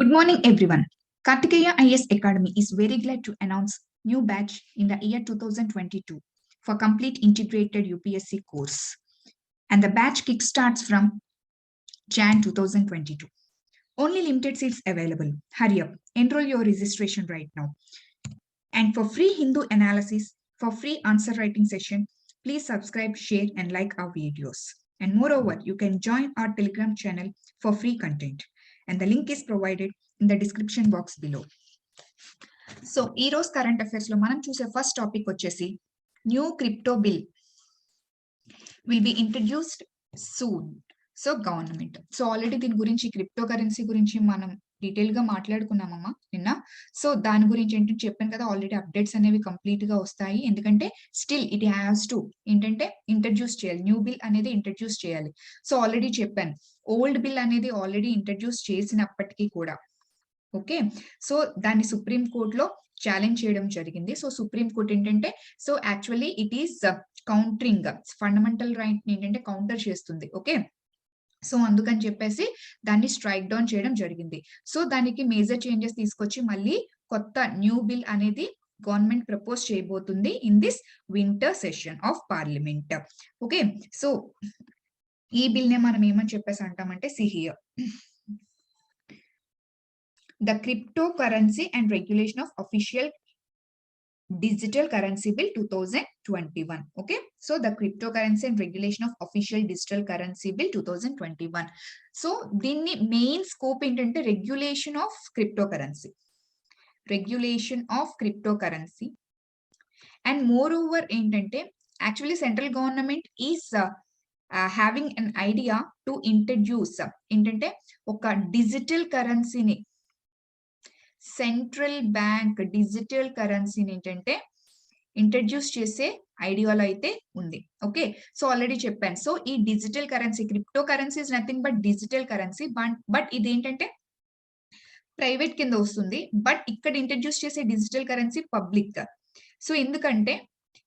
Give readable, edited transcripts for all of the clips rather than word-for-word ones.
Good morning, everyone. Kartikeya IS Academy is very glad to announce new batch in the year 2022 for complete integrated UPSC course. And the batch kickstarts from Jan 2022. Only limited seats available. Hurry up, enroll your registration right now. And for free Hindu analysis, for free answer writing session, please subscribe, share, and like our videos. And moreover, you can join our Telegram channel for free content. And the link is provided in the description box below. So ఈ రోజు current affairs లో మనం చూసే first topic వచ్చేసి new crypto bill will be introduced soon. So government already దీని గురించి crypto currency గురించి మనం డీటెయిల్ గా మాట్లాడుకున్నామమ్మా నిన్న. సో దాని గురించి ఏంటంటే చెప్పాను కదా, ఆల్రెడీ అప్డేట్స్ అనేవి కంప్లీట్ గా వస్తాయి. ఎందుకంటే స్టిల్ ఇట్ హ్యాస్ టు ఏంటంటే ఇంట్రడ్యూస్ చేయాలి, న్యూ బిల్ అనేది ఇంట్రడ్యూస్ చేయాలి. సో ఆల్రెడీ చెప్పాను, ఓల్డ్ బిల్ అనేది ఆల్రెడీ ఇంట్రడ్యూస్ చేసినప్పటికీ కూడా ఓకే, సో దాన్ని సుప్రీం కోర్టులో ఛాలెంజ్ చేయడం జరిగింది. సో సుప్రీం కోర్ట్ ఏంటంటే so actually it is countering fundamental right ని ఏంటంటే కౌంటర్ చేస్తుంది. ఓకే, సో అందుకని చెప్పేసి దాన్ని స్ట్రైక్ డౌన్ చేయడం జరిగింది. సో దానికి మేజర్ చేంజెస్ తీసుకొచ్చి మళ్ళీ కొత్త న్యూ బిల్ అనేది గవర్నమెంట్ ప్రపోజ్ చేయబోతుంది in this winter session of parliament. Okay, so ఈ బిల్ నే మనం ఏమని చెప్పేసి అంటామంటే సిహియర్ the cryptocurrency and regulation of official digital currency bill 2021. Okay, so the cryptocurrency and regulation of official digital currency bill 2021. so దీన్ని main scope ఏంటంటే regulation of cryptocurrency and moreover ఏంటంటే actually central government is having an idea to introduce ఏంటంటే ఒక digital కరెన్సీని, central bank digital కరెన్సీని ఏంటంటే introduce చేసే ఐడియాలో అయితే ఉంది. ఓకే, సో ఆల్రెడీ చెప్పాను. సో ఈ digital currency, crypto currency is nothing but digital currency, but ఇది ఏంటంటే ప్రైవేట్ కింద వస్తుంది. బట్ ఇక్కడ ఇంట్రడ్యూస్ చేసే డిజిటల్ కరెన్సీ పబ్లిక్. సో ఎందుకంటే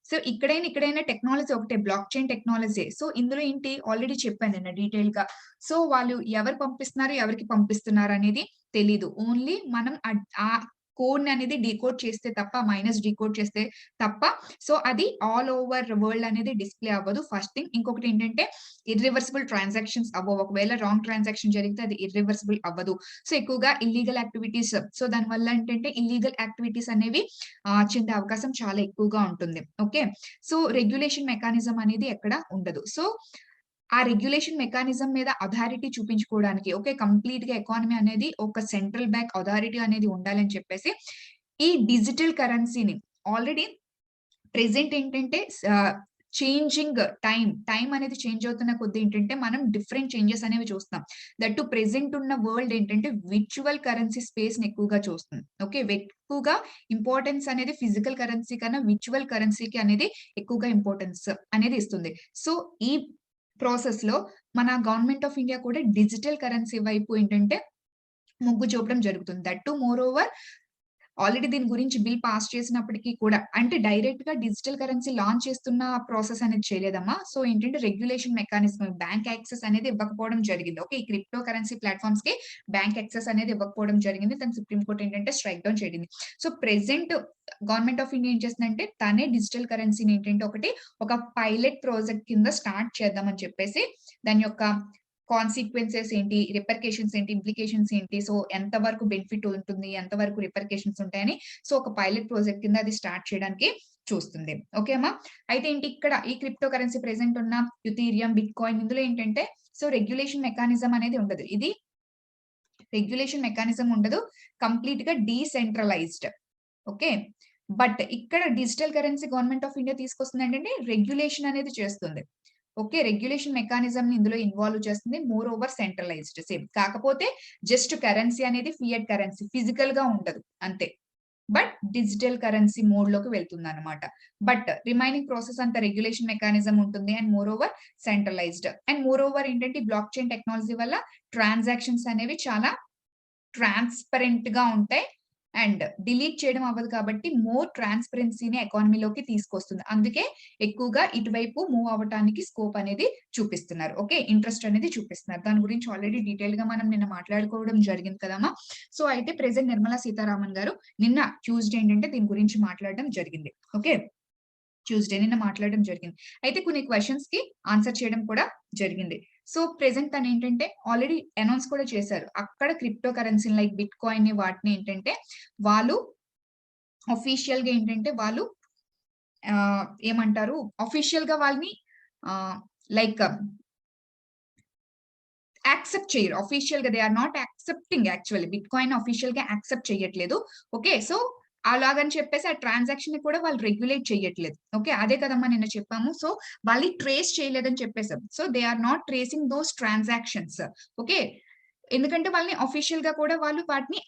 సో ఇక్కడైనా టెక్నాలజీ ఒకటే, బ్లాక్ చైన్ టెక్నాలజీ. సో ఇందులో ఏంటి ఆల్రెడీ చెప్పాను నేను డీటెయిల్ గా. సో వాళ్ళు ఎవరు పంపిస్తున్నారు, ఎవరికి పంపిస్తున్నారు అనేది తెలీదు. ఓన్లీ మనం ఆ కోడ్ అనేది డీకోడ్ చేస్తే తప్ప, మైనస్ డీకోడ్ చేస్తే తప్ప సో అది ఆల్ ఓవర్ వరల్డ్ అనేది డిస్ప్లే అవ్వదు. First thing. ఇంకొకటి ఏంటంటే ఇర్రివర్సిబుల్ ట్రాన్సాక్షన్స్ అవ్వవు. ఒకవేళ రాంగ్ ట్రాన్సాక్షన్ జరిగితే అది ఇర్రివర్సిబుల్ అవ్వదు. సో ఎక్కువగా ఇల్లీగల్ యాక్టివిటీస్, సో దానివల్ల ఏంటంటే ఇల్లీగల్ యాక్టివిటీస్ అనేవి చెందే అవకాశం చాలా ఎక్కువగా ఉంటుంది. ఓకే, సో రెగ్యులేషన్ మెకానిజం అనేది ఎక్కడ ఉండదు. సో ఆ రెగ్యులేషన్ మెకానిజం మీద అథారిటీ చూపించుకోవడానికి, ఓకే, కంప్లీట్ గా ఎకానమీ అనేది ఒక సెంట్రల్ బ్యాంక్ అథారిటీ అనేది ఉండాలని చెప్పేసి ఈ డిజిటల్ కరెన్సీని ఆల్రెడీ ప్రెసెంట్ ఏంటంటే చేంజింగ్ టైం అనేది చేంజ్ అవుతున్న కొద్ది ఏంటంటే మనం డిఫరెంట్ చేంజెస్ అనేవి చూస్తాం. దట్ టు ప్రెసెంట్ ఉన్న వరల్డ్ ఏంటంటే విర్చువల్ కరెన్సీ స్పేస్ ని ఎక్కువగా చూస్తుంది. ఓకే, ఎక్కువగా ఇంపార్టెన్స్ అనేది ఫిజికల్ కరెన్సీ కన్నా విర్చువల్ కరెన్సీకి అనేది ఎక్కువగా ఇంపార్టెన్స్ అనేది ఇస్తుంది. సో ఈ ప్రాసెస్ లో మన గవర్నమెంట్ ఆఫ్ ఇండియా కూడా డిజిటల్ కరెన్సీ వైపు ఏంటంటే మొగ్గు చూపడం జరుగుతుంది. That to more over already దీని గురించి బిల్ పాస్ చేసినప్పటికీ కూడా అంటే డైరెక్ట్ గా డిజిటల్ కరెన్సీ లాంచ్ చేస్తున్న ప్రాసెస్ అనేది చేయలేదమ్మా. సో ఏంటంటే రెగ్యులేషన్ మెకానిజం, బ్యాంక్ యాక్సెస్ అనేది ఇవ్వకపోవడం జరిగింది. ఓకే, ఈ క్రిప్టో కరెన్సీ ప్లాట్ఫామ్స్ కి బ్యాంక్ యాక్సెస్ అనేది ఇవ్వకపోవడం జరిగింది. దాని సుప్రీం కోర్ట్ ఏంటంటే స్ట్రైక్ డౌన్ చేసింది. So present government of India ఏం చేస్తుందంటే తనే డిజిటల్ కరెన్సీని ఏంటంటే ఒక పైలట్ ప్రాజెక్ట్ కింద స్టార్ట్ చేద్దామని చెప్పేసి దాని యొక్క కాన్సిక్వెన్సెస్ ఏంటి, రిపర్కేషన్స్ ఏంటి, ఇంప్లికేషన్స్ ఏంటి, సో ఎంత వరకు బెనిఫిట్ ఉంటుంది, ఎంత వరకు రిపర్కేషన్స్ ఉంటాయని సో ఒక పైలట్ ప్రాజెక్ట్ కింద అది స్టార్ట్ చేయడానికి చూస్తుంది. ఓకే అమ్మా, అయితే ఏంటి ఇక్కడ ఈ క్రిప్టో కరెన్సీ ప్రెసెంట్ ఉన్న యుథీరియం, బిట్ కాయిన్ ఇందులో ఏంటంటే సో రెగ్యులేషన్ మెకానిజం అనేది ఉండదు. ఇది రెగ్యులేషన్ మెకానిజం ఉండదు, కంప్లీట్ గా డీసెంట్రలైజ్డ్. ఓకే, బట్ ఇక్కడ digital currency government of India తీసుకొస్తుంది ఏంటంటే రెగ్యులేషన్ అనేది చేస్తుంది. ఓకే, రెగ్యులేషన్ మెకానిజం ని ఇందులో ఇన్వాల్వ్ చేస్తుంది. మోర్ ఓవర్ సెంట్రలైజ్డ్ సేమ్, కాకపోతే జస్ట్ కరెన్సీ అనేది ఫియట్ కరెన్సీ ఫిజికల్ గా ఉండదు అంతే, బట్ డిజిటల్ కరెన్సీ మోడ్ లోకి వెళ్తుంది అనమాట. బట్ రిమైనింగ్ ప్రాసెస్ అంతా రెగ్యులేషన్ మెకానిజం ఉంటుంది and moreover centralized. And moreover ఏంటంటే బ్లాక్ చైన్ టెక్నాలజీ వల్ల ట్రాన్సాక్షన్స్ అనేవి చాలా ట్రాన్స్పరెంట్ గా ఉంటాయి. అండ్ డిలీట్ చేయడం అవ్వదు కాబట్టి మోర్ ట్రాన్స్పరెన్సీని ఎకానమీలోకి తీసుకొస్తుంది. అందుకే ఎక్కువగా ఇటువైపు మూవ్ అవ్వటానికి స్కోప్ అనేది చూపిస్తున్నారు. ఓకే, ఇంట్రెస్ట్ అనేది చూపిస్తున్నారు. దాని గురించి ఆల్రెడీ డీటెయిల్ గా మనం నిన్న మాట్లాడుకోవడం జరిగింది కదమ్మా. సో అయితే ప్రెసెంట్ నిర్మలా సీతారామన్ గారు నిన్న ట్యూస్డే ఏంటంటే దీని గురించి మాట్లాడడం జరిగింది. ఓకే, ట్యూస్డే నిన్న మాట్లాడడం జరిగింది. అయితే కొన్ని క్వశ్చన్స్ కి ఆన్సర్ చేయడం కూడా జరిగింది. సో ప్రెసెంట్ తను ఏంటంటే ఆల్రెడీ అనౌన్స్ కూడా చేశారు. అక్కడ crypto currency like bit coin ని వాటిని ఏంటంటే వాళ్ళు అఫీషియల్ గా ఏంటంటే వాళ్ళు ఏమంటారు అఫీషియల్ గా వాళ్ళని లైక్ యాక్సెప్ట్ చేయరు. అఫీషియల్ గా they are not accepting actually bitcoin official గా యాక్సెప్ట్ చేయట్లేదు. ఓకే, సో అలాగని చెప్పేసి ఆ ట్రాన్సాక్షన్ ని కూడా వాళ్ళు రెగ్యులేట్ చేయట్లేదు. ఓకే, అదే కదమ్మా నిన్న చెప్పాము. సో వాళ్ళు ట్రేస్ చేయలేదని చెప్పేసాం. So they are not tracing those transactions. Okay, ఎందుకంటే వాళ్ళని అఫీషియల్ గా కూడా వాళ్ళు వాటిని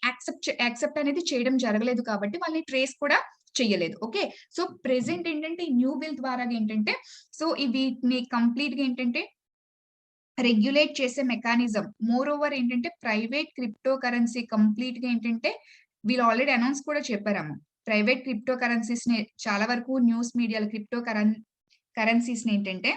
యాక్సెప్ట్ అనేది చేయడం జరగలేదు కాబట్టి వాళ్ళని ట్రేస్ కూడా చెయ్యలేదు. ఓకే, సో ప్రెసెంట్ ఏంటంటే ఈ న్యూ బిల్ ద్వారా ఏంటంటే సో వీటిని కంప్లీట్ గా ఏంటంటే రెగ్యులేట్ చేసే మెకానిజం. మోర్ ఓవర్ ఏంటంటే ప్రైవేట్ క్రిప్టో కరెన్సీ కంప్లీట్ గా ఏంటంటే వీళ్ళు ఆల్రెడీ అనౌన్స్ కూడా చెప్పారమ్మ. ప్రైవేట్ క్రిప్టో కరెన్సీస్ ని చాలా వరకు న్యూస్ మీడియాలో క్రిప్టో కరెన్సీస్ ని ఏంటంటే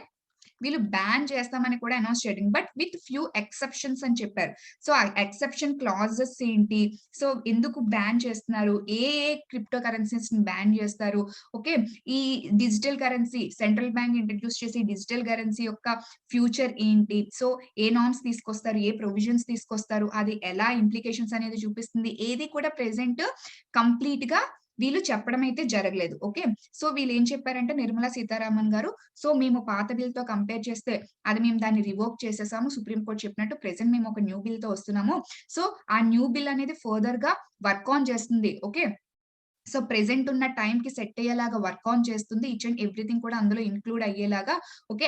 వీళ్ళు బ్యాన్ చేస్తామని కూడా అనౌన్స్ చేయడం, బట్ విత్ ఫ్యూ ఎక్సెప్షన్స్ అని చెప్పారు. సో ఆ ఎక్సెప్షన్ క్లాజెస్ ఏంటి, సో ఎందుకు బ్యాన్ చేస్తున్నారు, ఏ ఏ క్రిప్టో కరెన్సీస్ ని బ్యాన్ చేస్తారు, ఓకే, ఈ digital currency central bank introduce చేసి డిజిటల్ కరెన్సీ యొక్క ఫ్యూచర్ ఏంటి, సో ఏ నార్మ్స్ తీసుకొస్తారు, ఏ ప్రొవిజన్స్ తీసుకొస్తారు, అది ఎలా ఇంప్లికేషన్స్ అనేది చూపిస్తుంది, ఏది కూడా ప్రెసెంట్ కంప్లీట్ గా వీళ్ళు చెప్పడం అయితే జరగలేదు. ఓకే, సో వీళ్ళు ఏం చెప్పారంటే నిర్మలా సీతారామన్ గారు, సో మేము పాత బిల్ తో కంపేర్ చేస్తే అది మేము దాన్ని రివోక్ చేసేసాము. సుప్రీం కోర్ట్ చెప్పినట్టు ప్రెసెంట్ మేము ఒక న్యూ బిల్ తో వస్తున్నాము. సో ఆ న్యూ బిల్ అనేది ఫర్దర్ గా వర్క్ ఆన్ చేస్తుంది. ఓకే, సో ప్రెసెంట్ ఉన్న టైం కి సెట్ అయ్యేలాగా వర్క్ ఆన్ చేస్తుంది. ఈచ్ అండ్ ఎవ్రీథింగ్ కూడా అందులో ఇంక్లూడ్ అయ్యేలాగా. ఓకే,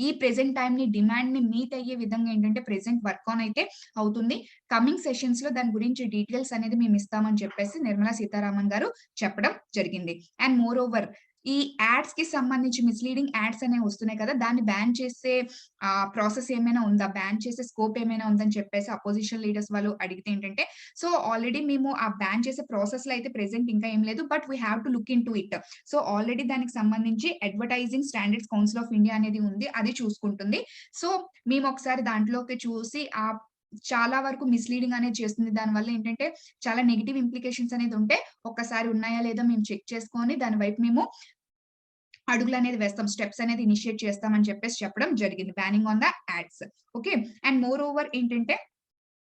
ఈ ప్రెసెంట్ టైం ని డిమాండ్ ని మీట్ అయ్యే విధంగా ఏంటంటే ప్రెసెంట్ వర్క్ ఆన్ అయితే అవుతుంది. కమింగ్ సెషన్స్ లో దాని గురించి డీటెయిల్స్ అనేది మేము ఇస్తామని చెప్పేసి నిర్మలా సీతారామన్ గారు చెప్పడం జరిగింది. అండ్ మోర్ ఓవర్ ఈ యాడ్స్ కి సంబంధించి మిస్లీడింగ్ యాడ్స్ అనేవి వస్తున్నాయి కదా, దాన్ని బ్యాన్ చేసే ప్రాసెస్ ఏమైనా ఉందా, బ్యాన్ చేసే స్కోప్ ఏమైనా ఉందని చెప్పేసి అపోజిషన్ లీడర్స్ వాళ్ళు అడిగితే ఏంటంటే సో ఆల్రెడీ మేము ఆ బ్యాన్ చేసే ప్రాసెస్ లో అయితే ప్రెసెంట్ ఇంకా ఏం లేదు, but we have to look in to it. So already దానికి సంబంధించి advertising standards council of India అనేది ఉంది, అది చూసుకుంటుంది. సో మేము ఒకసారి దాంట్లోకి చూసి ఆ చాలా వరకు మిస్లీడింగ్ అనేది చేస్తుంది. దానివల్ల ఏంటంటే చాలా నెగిటివ్ ఇంప్లికేషన్స్ అనేది ఉంటే ఒక్కసారి ఉన్నాయా లేదా మేము చెక్ చేసుకొని దాని వైపు మేము అడుగులు అనేది వేస్తాం, స్టెప్స్ అనేది ఇనిషియేట్ చేస్తామని చెప్పేసి చెప్పడం జరిగింది. Banning on the ads. Okay, and moreover ఏంటంటే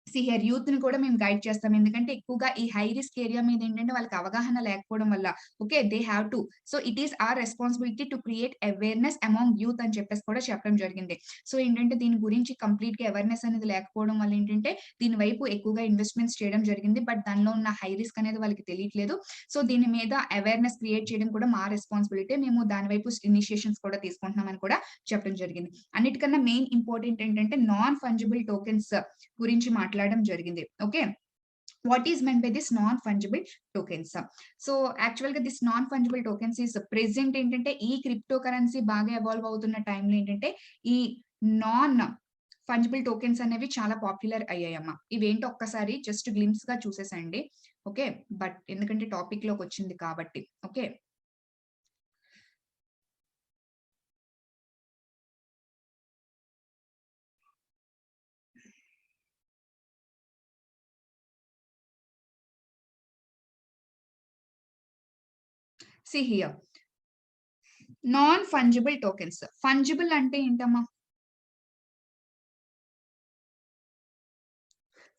హియర్ యూత్ ని కూడా మేము గైడ్ చేస్తాం. ఎందుకంటే ఎక్కువగా ఈ హై రిస్క్ ఏరియా మీద ఏంటంటే వాళ్ళకి అవగాహన లేకపోవడం వల్ల okay they have to, so it is our responsibility to create awareness among youth అని చెప్పేసి కూడా చెప్పడం జరిగింది. సో ఏంటంటే దీని గురించి కంప్లీట్ గా అవేర్నెస్ అనేది లేకపోవడం వల్ల ఏంటంటే దీని వైపు ఎక్కువగా ఇన్వెస్ట్మెంట్స్ చేయడం జరిగింది, బట్ దానిలో ఉన్న హై రిస్క్ అనేది వాళ్ళకి తెలియట్లేదు. సో దీని మీద అవేర్నెస్ క్రియేట్ చేయడం కూడా మా రెస్పాన్సిబిలిటీ, మేము దాని వైపు ఇనిషియేషన్స్ కూడా తీసుకుంటున్నామని కూడా చెప్పడం జరిగింది. అన్నిటికన్నా మెయిన్ ఇంపార్టెంట్ ఏంటంటే నాన్ ఫంజిబుల్ టోకెన్స్ గురించి మాట్లాడడం జరిగింది. Okay, what is meant by this non fungible tokens. So actual గా this non fungible tokens is present ఏంటంటే ఈ క్రిప్టో కరెన్సీ బాగా ఎవాల్వ్ అవుతున్న టైంలో ఏంటంటే ఈ నాన్ ఫంజిబుల్ టోకెన్స్ అనేవి చాలా పాపులర్ అయ్యాయమ్మా. ఇవేంటో ఒక్కసారి జస్ట్ గ్లిమ్స్ గా చూసేసండి. ఓకే, బట్ ఎందుకంటే టాపిక్ లోకి వచ్చింది కాబట్టి. Okay, see here, non fungible tokens. Fungible అంటే ఏంటమ్మా?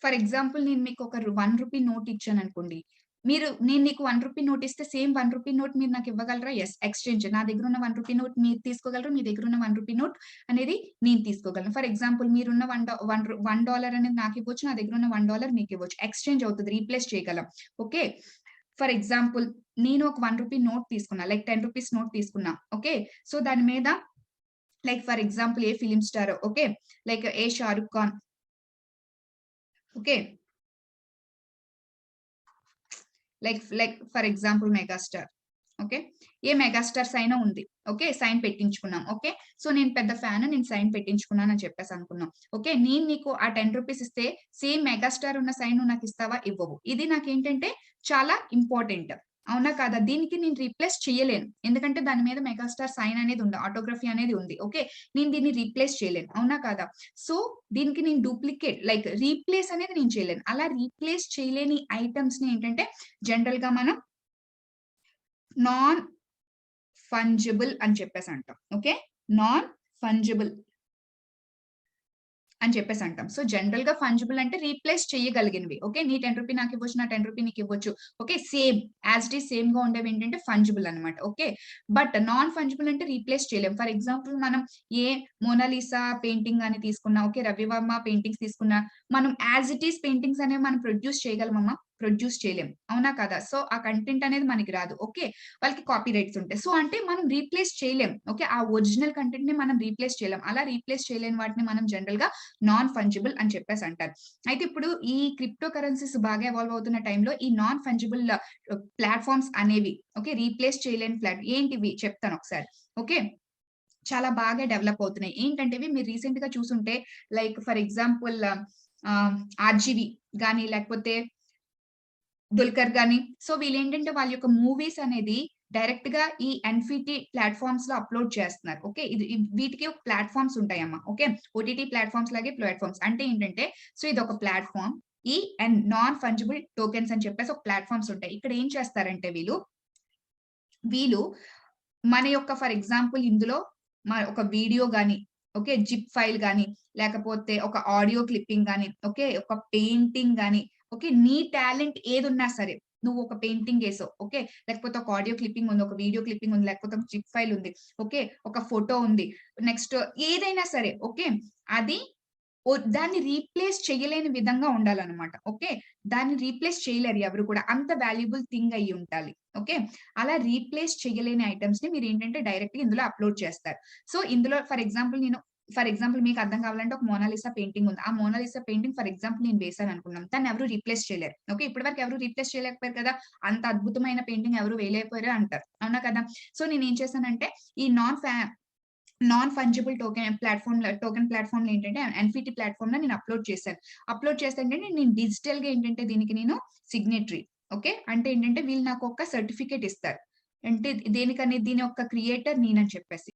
ఫర్ ఎగ్జాంపుల్ నేను మీకు ఒక ₹1 నోట్ ఇచ్చాను అనుకోండి, నేను నీకు ₹1 నోట్ ఇస్తే సేమ్ ₹1 నోట్ మీరు నాకు ఇవ్వగలరా? Yes, exchange. నా దగ్గర ఉన్న ₹1 నోట్ మీరు తీసుకోగలరు, మీ దగ్గర ఉన్న ₹1 నోట్ అనేది నేను తీసుకోగలను. ఫర్ ఎగ్జాంపుల్ మీరున్న $1 అనేది నాకు ఇవ్వచ్చు, నా దగ్గర ఉన్న $1 మీకు ఇవ్వచ్చు. ఎక్స్చేంజ్ అవుతుంది, రీప్లేస్ చేయగలం. ఓకే, ఫర్ ఎగ్జాంపుల్ నేను ఒక ₹1 నోట్ తీసుకున్నా, లైక్ ₹10 నోట్ తీసుకున్నా. ఓకే, సో దాని మీద like for example a film star, okay, like a Shah Rukh Khan, okay, like for example megastar, okay. A megastar sign ఉంది. ఓకే. సైన్ పెట్టించుకున్నాం. ఓకే. సో నేను పెద్ద ఫ్యాన్, నేను సైన్ పెట్టించుకున్నాను అని చెప్పేసి అనుకున్నాం. ఓకే. నేను నీకు ఆ ₹10 ఇస్తే సేమ్ మెగాస్టార్ ఉన్న సైన్ నువ్వు నాకు ఇస్తావా? ఇవ్వవు. ఇది నాకేంటంటే చాలా ఇంపార్టెంట్. అవునా కాదా? దీనికి నేను రీప్లేస్ చేయలేను. ఎందుకంటే దాని మీద మెగాస్టార్ సైన్ అనేది ఉంది. ఆటోగ్రఫీ అనేది ఉంది. ఓకే. నేను దీన్ని రీప్లేస్ చేయలేను. అవునా కాదా? సో దీనికి నేను డూప్లికేట్ లైక్ రీప్లేస్ అనేది నేను చేయలేను. అలా రీప్లేస్ చేయలేని ఐటెమ్స్‌ని ఏంటంటే జనరల్‌గా మనం నాన్ ఫంజిబుల్ అని చెప్పేసి అంటాం. ఓకే. నాన్ ఫంజిబుల్ అని చెప్పేసి అంటాం. సో జనరల్‌గా ఫంజిబుల్ అంటే రీప్లేస్ చేయగలిగినవి. ఓకే. నీ ₹10 నాకివ్వచ్చు. నా ₹10 నీకివ్వచ్చు. Okay. Same as it is సేమ్‌గా ఉండేవి ఏంటంటే ఫంజిబుల్ అన్నమాట. ఓకే. బట్ నాన్ ఫంజిబుల్ అంటే రీప్లేస్ చేయలేం. ఫర్ ఎగ్జాంపుల్ మనం ఏ మోనాలిసా పెయింటింగ్ అని తీసుకున్నా, ఓకే. రవివర్మ పెయింటింగ్స్ తీసుకున్నా, మనం యాస్ ఇట్ ఈజ్ పెయింటింగ్స్ అనేవి మనం ప్రొడ్యూస్ చేయగలమమ్మా? ప్రొడ్యూస్ చేయలేం. అవునా కాదా? సో ఆ కంటెంట్ అనేది మనకి రాదు. ఓకే. వాళ్ళకి కాపీ రైట్స్ ఉంటాయి. సో అంటే మనం రీప్లేస్ చేయలేం. ఓకే. ఆ ఒరిజినల్ కంటెంట్‌ని మనం రీప్లేస్ చేయలేం. అలా రీప్లేస్ చేయలేని వాటిని మనం జనరల్‌గా నాన్ ఫంజిబుల్ అని చెప్పేసి అంటారు. అయితే ఇప్పుడు ఈ క్రిప్టో కరెన్సీస్ బాగా ఎవాల్వ్ అవుతున్న టైంలో ఈ నాన్ ఫంజిబుల్ ప్లాట్‌ఫార్మ్స్ అనేవి ఓకే. రీప్లేస్ చేయలేని ఏంటివి చెప్తాను ఒకసారి. ఓకే. చాలా బాగా డెవలప్ అవుతున్నాయి. ఏంటంటే ఇవి మీరు రీసెంట్‌గా చూసుంటే లైక్ ఫర్ ఎగ్జాంపుల్ ఆర్‌జీవి గాని లేకపోతే 'దుల్కర్' గాని సో వీళ్ళేంటంటే వాళ్ళ యొక్క మూవీస్ అనేది డైరెక్ట్‌గా ఈ ఎన్‌ఫిటి ప్లాట్‌ఫార్మ్స్‌లో అప్‌లోడ్ చేస్తున్నారు. ఓకే. వీటికి ఒక ప్లాట్‌ఫార్మ్స్ ఉంటాయమ్మా. ఓకే. ఓటీటీ ప్లాట్‌ఫార్మ్స్ లాగే ప్లాట్‌ఫార్మ్స్. అంటే ఏంటంటే సో ఇదొక ప్లాట్‌ఫార్మ్. నాన్ ఫంజిబుల్ టోకెన్స్ అని చెప్పేసి ఒక ప్లాట్‌ఫార్మ్స్ ఉంటాయి. ఇక్కడ ఏం చేస్తారంటే వీళ్ళు మన యొక్క ఫర్ ఎగ్జాంపుల్ ఇందులో ఒక వీడియో గాని, ఓకే. జిప్ ఫైల్ గాని, లేకపోతే ఒక ఆడియో క్లిప్పింగ్ గాని, ఓకే. ఒక పెయింటింగ్ గాని, ఓకే. నీ టాలెంట్ ఏదున్నా సరే, నువ్వు ఒక పెయింటింగ్ ఏసావు. ఓకే. లేకపోతే ఒక ఆడియో క్లిప్పింగ్ ఉంది. ఒక వీడియో క్లిప్పింగ్ ఉంది. లేకపోతే ఒక జిప్ ఫైల్ ఉంది. ఓకే. ఒక ఫోటో ఉంది. నెక్స్ట్ ఏదైనా సరే ఓకే. అది దాన్ని రీప్లేస్ చేయలేని విధంగా ఉండాలన్నమాట. ఓకే. దాన్ని రీప్లేస్ చేయలేరు ఎవరు కూడా. అంత వాల్యుబుల్ థింగ్ అయ్యి ఉండాలి. ఓకే. అలా రీప్లేస్ చేయలేని ఐటెమ్స్‌ని మీరేంటంటే డైరెక్ట్‌గా ఇందులో అప్‌లోడ్ చేస్తారు. సో, ఇందులో ఫర్ ఎగ్జాంపుల్ మీకు అర్థం కావాలంటే ఒక మోనాలిసా పెయింటింగ్ ఉంది. ఆ మోనాలిసా పెయింటింగ్ ఫర్ ఎగ్జాంపుల్ నేను వేశాననుకుందాం. దాన్ని ఎవరు రీప్లేస్ చేయలేరు. ఓకే. ఇప్పటి వరకు ఎవరు రీప్లేస్ చేయలేకపోయారు కదా! అంత అద్భుతమైన పెయింటింగ్ ఎవరు వేయలేకపోయారు అంటారు. అవునా కదా! సో, నేనేం చేశానంటే ఈ నాన్ ఫంజిబుల్ టోకెన్ ప్లాట్‌ఫార్మ్‌లో ఏంటంటే ఎన్‌ఫిటి ప్లాట్‌ఫార్మ్‌లో నేను అప్‌లోడ్ చేశాను. అప్‌లోడ్ చేస్తే ఏంటంటే నేను డిజిటల్‌గా ఏంటంటే దీనికి నేను సిగ్నేటరీ ఓకే. అంటే ఏంటంటే వీళ్ళు నాకు ఒక సర్టిఫికేట్ ఇస్తారు. అంటే దేనికని దీని యొక్క క్రియేటర్ నేనని చెప్పేసి.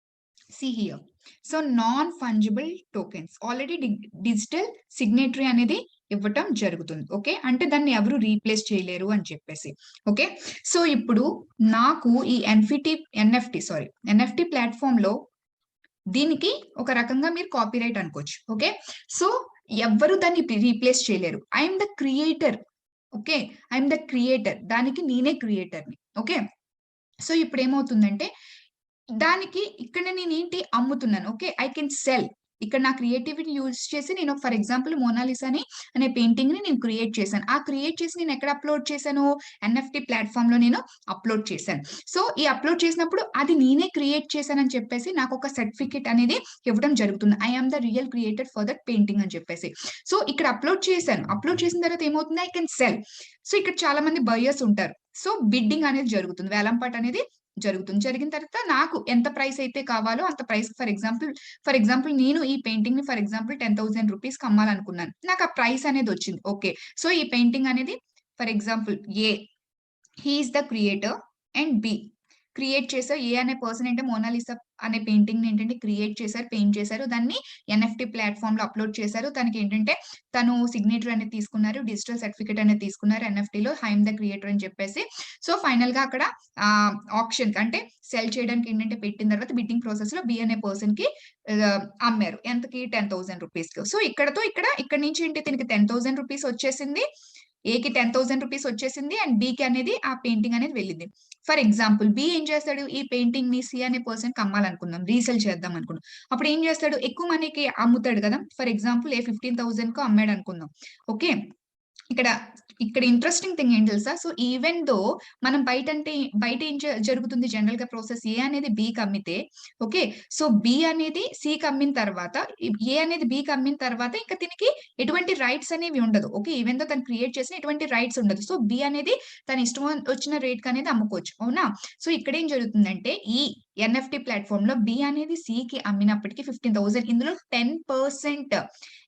See here. So non fungible tokens already digital signatory అనేది ఇవ్వటం జరుగుతుంది. ఓకే. అంటే దాన్ని ఎవరు రీప్లేస్ చేయలేరు అని చెప్పేసి. ఓకే. సో ఇప్పుడు నాకు ఈ ఎన్ఎఫ్‌టి ప్లాట్‌ఫార్మ్‌లో దీనికి ఒక రకంగా మీరు కాపీరైట్ అనుకోవచ్చు. ఓకే. సో, ఎవ్వరు దాన్ని రీప్లేస్ చేయలేరు. I am the creator. Okay. I am the creator. దానికి నేనే క్రియేటర్‌ని. ఓకే. సో, ఇప్పుడేమవుతుందంటే దానికి ఇక్కడ నేనేంటి అమ్ముతున్నాను. ఓకే. I can sell. ఇక్కడ నా క్రియేటివిటీ యూజ్ చేసి నేను ఫర్ ఎగ్జాంపుల్ 'మోనాలిసాని' అనే పెయింటింగ్‌ని నేను క్రియేట్ చేశాను. ఆ క్రియేట్ చేసి నేను ఎక్కడ అప్‌లోడ్ చేశాను? ఎన్ఎఫ్‌టి ప్లాట్‌ఫార్మ్‌లో నేను అప్‌లోడ్ చేశాను. సో, ఈ అప్‌లోడ్ చేసినప్పుడు అది నేనే క్రియేట్ చేశానని చెప్పేసి నాకొక సర్టిఫికేట్ అనేది ఇవ్వడం జరుగుతుంది. I am the real creator for that painting అని చెప్పేసి. సో, ఇక్కడ అప్‌లోడ్ చేశాను. అప్‌లోడ్ చేసిన తర్వాత ఏమవుతుంది? I can sell. సో, ఇక్కడ చాలా మంది బయర్స్ ఉంటారు. సో, బిడ్డింగ్ అనేది జరుగుతుంది. వేలంపాట అనేది జరుగుతుంది. జరిగిన తర్వాత నాకు ఎంత ప్రైస్ అయితే కావాలో అంత ప్రైస్ ఫర్ ఎగ్జాంపుల్ నేను ఈ పెయింటింగ్‌ని ఫర్ ఎగ్జాంపుల్ ₹10,000కి అమ్మాలనుకున్నాను. నాకు ఆ ప్రైస్ అనేదొచ్చింది. ఓకే. సో, ఈ పెయింటింగ్ అనేది for example A he is the creator and B create చేసారు. ఏ అనే పర్సన్ ఏంటే 'మోనాలిసా' అనే పెయింటింగ్‌ని ఏంటంటే క్రియేట్ చేసారు, పెయింట్ చేసారు. దాన్ని ఎన్ఎఫ్‌టి ప్లాట్‌ఫార్మ్‌లో అప్‌లోడ్ చేసారు. తనకేంటంటే తను సిగ్నేచర్ అనేది తీసుకున్నారు. డిజిటల్ సర్టిఫికేట్ అనేది తీసుకున్నారు ఎన్ఎఫ్‌టిలో ఐ యామ్ ద క్రియేటర్ అని చెప్పేసి. సో, ఫైనల్‌గా అక్కడ ఆక్షన్‌కి అంటే సెల్ చేయడానికి ఏంటంటే పెట్టిన తర్వాత బిడ్డింగ్ ప్రాసెస్‌లో బి అనే పర్సన్‌కి అమ్మారు. ఎంతకి ₹10,000కి. సో, ఇక్కడి నుంచి ఏంటి దీనికి ₹10,000 వచ్చేసింది. ఏకి ₹10,000 వచ్చేసింది. అండ్ బికి అనేది ఆ పెయింటింగ్ అనేది వెళ్ళింది. ఫర్ ఎగ్జాంపుల్ బి ఏం చేస్తాడు? ఈ పెయింటింగ్‌ని సి అనే పర్సన్‌కి అమ్మాలనుకుందాం. రీసేల్ చేద్దాం అనుకున్నాం. అప్పుడు ఏం చేస్తాడు? ఎక్కువ మనీకి అమ్ముతాడు గదా! ఫర్ ఎగ్జాంపుల్ ఏ 15,000కో అమ్మాడనుకుందాం. ఓకే. ఇక్కడ ఇక్కడ ఇంట్రెస్టింగ్ థింగ్ ఏం తెలుసా? సో, ఈవెన్ దో మనం బయట ఏం జరుగుతుంది జనరల్‌గా ప్రాసెస్ ఏ అనేది బికి అమ్మితే, ఓకే. సో, బి అనేది సికి అమ్మిన తర్వాత, ఏ అనేది బికి అమ్మిన తర్వాత ఇంక తినికి ఎటువంటి రైట్స్ అనేవి ఉండదు. ఓకే. ఈవెన్ దో తను క్రియేట్ చేసిన ఎటువంటి రైట్స్ ఉండదు. సో, బి అనేది తన ఇష్టం వచ్చిన రేట్‌కనేది అమ్ముకోవచ్చు. అవునా? సో, ఇక్కడేం జరుగుతుందంటే ఈ ఎన్ఎఫ్‌టి ప్లాట్‌ఫార్మ్‌లో బి అనేది సికి అమ్మినప్పటికి 15,000 ఇందులో 10%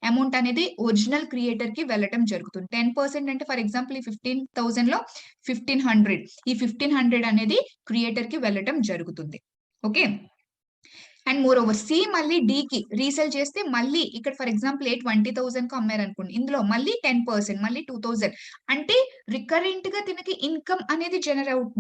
అమౌంట్ అనేది ఒరిజినల్ క్రియేటర్‌కి వెళ్ళటం జరుగుతుంది. 10% అంటే ఫర్ ఎగ్జాంపుల్ ఈ 15,000లో 1500 ఈ 1500 అనేది క్రియేటర్‌కి వెళ్ళటం జరుగుతుంది. Okay. And moreover C మళ్ళీ డీకి రీసేల్ చేస్తే మళ్ళీ ఇక్కడ ఫర్ ఎగ్జాంపుల్ 20,000కి అమ్మారనుకోండి. ఇందులో మళ్ళీ 10% మళ్ళీ 2,000 అంటే రికరెంట్‌గా తినకి ఇన్‌కమ్ అనేది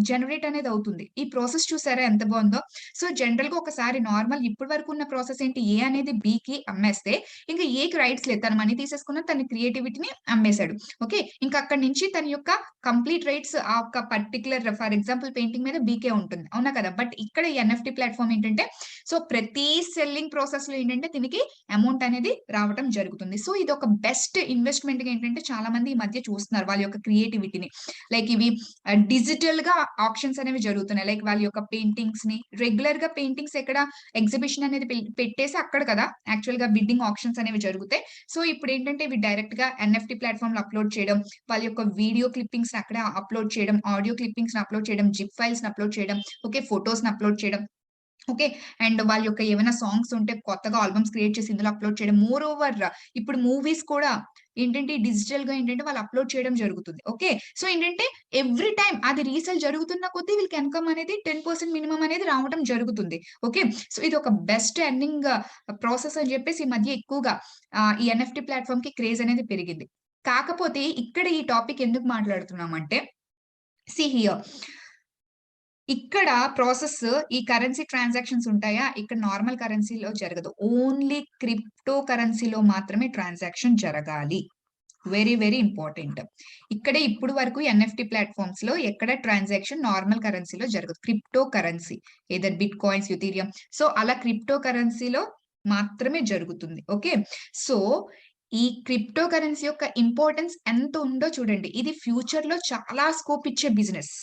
జనరేట్ అనేది అవుతుంది. ఈ ప్రాసెస్ చూసారా ఎంత బావుందో? సో, జనరల్‌గా ఒకసారి నార్మల్ ఇప్పటి వరకు ఉన్న ప్రాసెస్ ఏంటి? ఏ అనేది బికి అమ్మేస్తే ఇంక ఏకి రైట్స్ లేదు. తన మనీ తీసేసుకున్న తన క్రియేటివిటీని అమ్మేసాడు. ఓకే. ఇంక అక్కడి నుంచి తన యొక్క కంప్లీట్ రైట్స్ ఆ ఒక్క పర్టిక్యులర్ ఫర్ ఎగ్జాంపుల్ పెయింటింగ్ మీద బికే ఉంటుంది. అవునా కదా? బట్ ఇక్కడ ఎన్ఎఫ్‌టి ప్లాట్‌ఫార్మ్ ఏంటంటే సో, ప్రతి సెల్లింగ్ ప్రాసెస్‌లో ఏంటంటే దీనికి అమౌంట్ అనేది రావటం జరుగుతుంది. సో, ఇదొక బెస్ట్ ఇన్వెస్ట్‌మెంట్‌గా ఏంటంటే చాలా మంది ఈ మధ్య చూస్తున్నారు వాళ్ళ యొక్క క్రియేటివిటీని. లైక్ ఇవి డిజిటల్‌గా ఆక్షన్స్ అనేవి జరుగుతున్నాయి. లైక్ వాళ్ళ యొక్క పెయింటింగ్స్‌ని రెగ్యులర్‌గా పెయింటింగ్స్ ఎక్కడ ఎగ్జిబిషన్ అనేది పెట్టేసి అక్కడ కదా యాక్చువల్‌గా బిడ్డింగ్ ఆక్షన్స్ అనేవి జరుగుతాయి. సో, ఇప్పుడేంటంటే ఇవి డైరెక్ట్‌గా ఎన్ఎఫ్‌టి ప్లాట్‌ఫార్మ్‌లో అప్‌లోడ్ చేయడం, వాళ్ళ యొక్క వీడియో క్లిప్పింగ్స్‌ని అక్కడే అప్‌లోడ్ చేయడం, ఆడియో క్లిప్పింగ్స్‌ని అప్‌లోడ్ చేయడం, జిప్ ఫైల్స్‌ని అప్‌లోడ్ చేయడం, ఓకే. ఫోటోస్‌ని అప్‌లోడ్ చేయడం. ఓకే. అండ్ వాళ్ళ యొక్క ఏమైనా సాంగ్స్ ఉంటే కొత్తగా ఆల్బమ్స్ క్రియేట్ చేసి ఇందులో అప్‌లోడ్ చేయడం. మోర్ ఓవర్ ఇప్పుడు మూవీస్ కూడా ఏంటంటే డిజిటల్‌గా ఏంటంటే వాళ్ళు అప్‌లోడ్ చేయడం జరుగుతుంది. ఓకే. సో, ఏంటంటే ఎవ్రీ టైమ్ అది రీసేల్ జరుగుతున్న కొద్దీ వీళ్ళకి ఇన్‌కమ్ అనేది 10% మినిమమ్ అనేది రావడం జరుగుతుంది. ఓకే. సో, ఇది ఒక బెస్ట్ ఎర్నింగ్ ప్రాసెస్ అని చెప్పేసి ఈ మధ్య ఎక్కువగా ఈ ఎన్ఎఫ్‌టి ప్లాట్‌ఫార్మ్‌కి క్రేజ్ అనేది పెరిగింది. కాకపోతే ఇక్కడ ఈ టాపిక్ ఎందుకు మాట్లాడుతున్నామంటే సీ హియర్ ఇక్కడ ప్రాసెస్ ఈ కరెన్సీ ట్రాన్సాక్షన్స్ ఉంటాయా? ఇక్కడ నార్మల్ కరెన్సీలో జరగదు. ఓన్లీ క్రిప్టో కరెన్సీలో మాత్రమే ట్రాన్సాక్షన్ జరగాలి. Very, very important. ఇక్కడే ఇప్పుడు వరకు ఎన్ఎఫ్‌టి ప్లాట్‌ఫార్మ్స్‌లో ఎక్కడ ట్రాన్సాక్షన్ నార్మల్ కరెన్సీలో జరగదు. Cryptocurrency either bitcoins, Ethereum. So, అలా క్రిప్టో కరెన్సీలో మాత్రమే జరుగుతుంది. ఓకే. సో, ఈ క్రిప్టో కరెన్సీ యొక్క ఇంపార్టెన్స్ ఎంత ఉందో చూడండి. ఇది ఫ్యూచర్‌లో చాలా స్కోప్ ఇచ్చే బిజినెస్.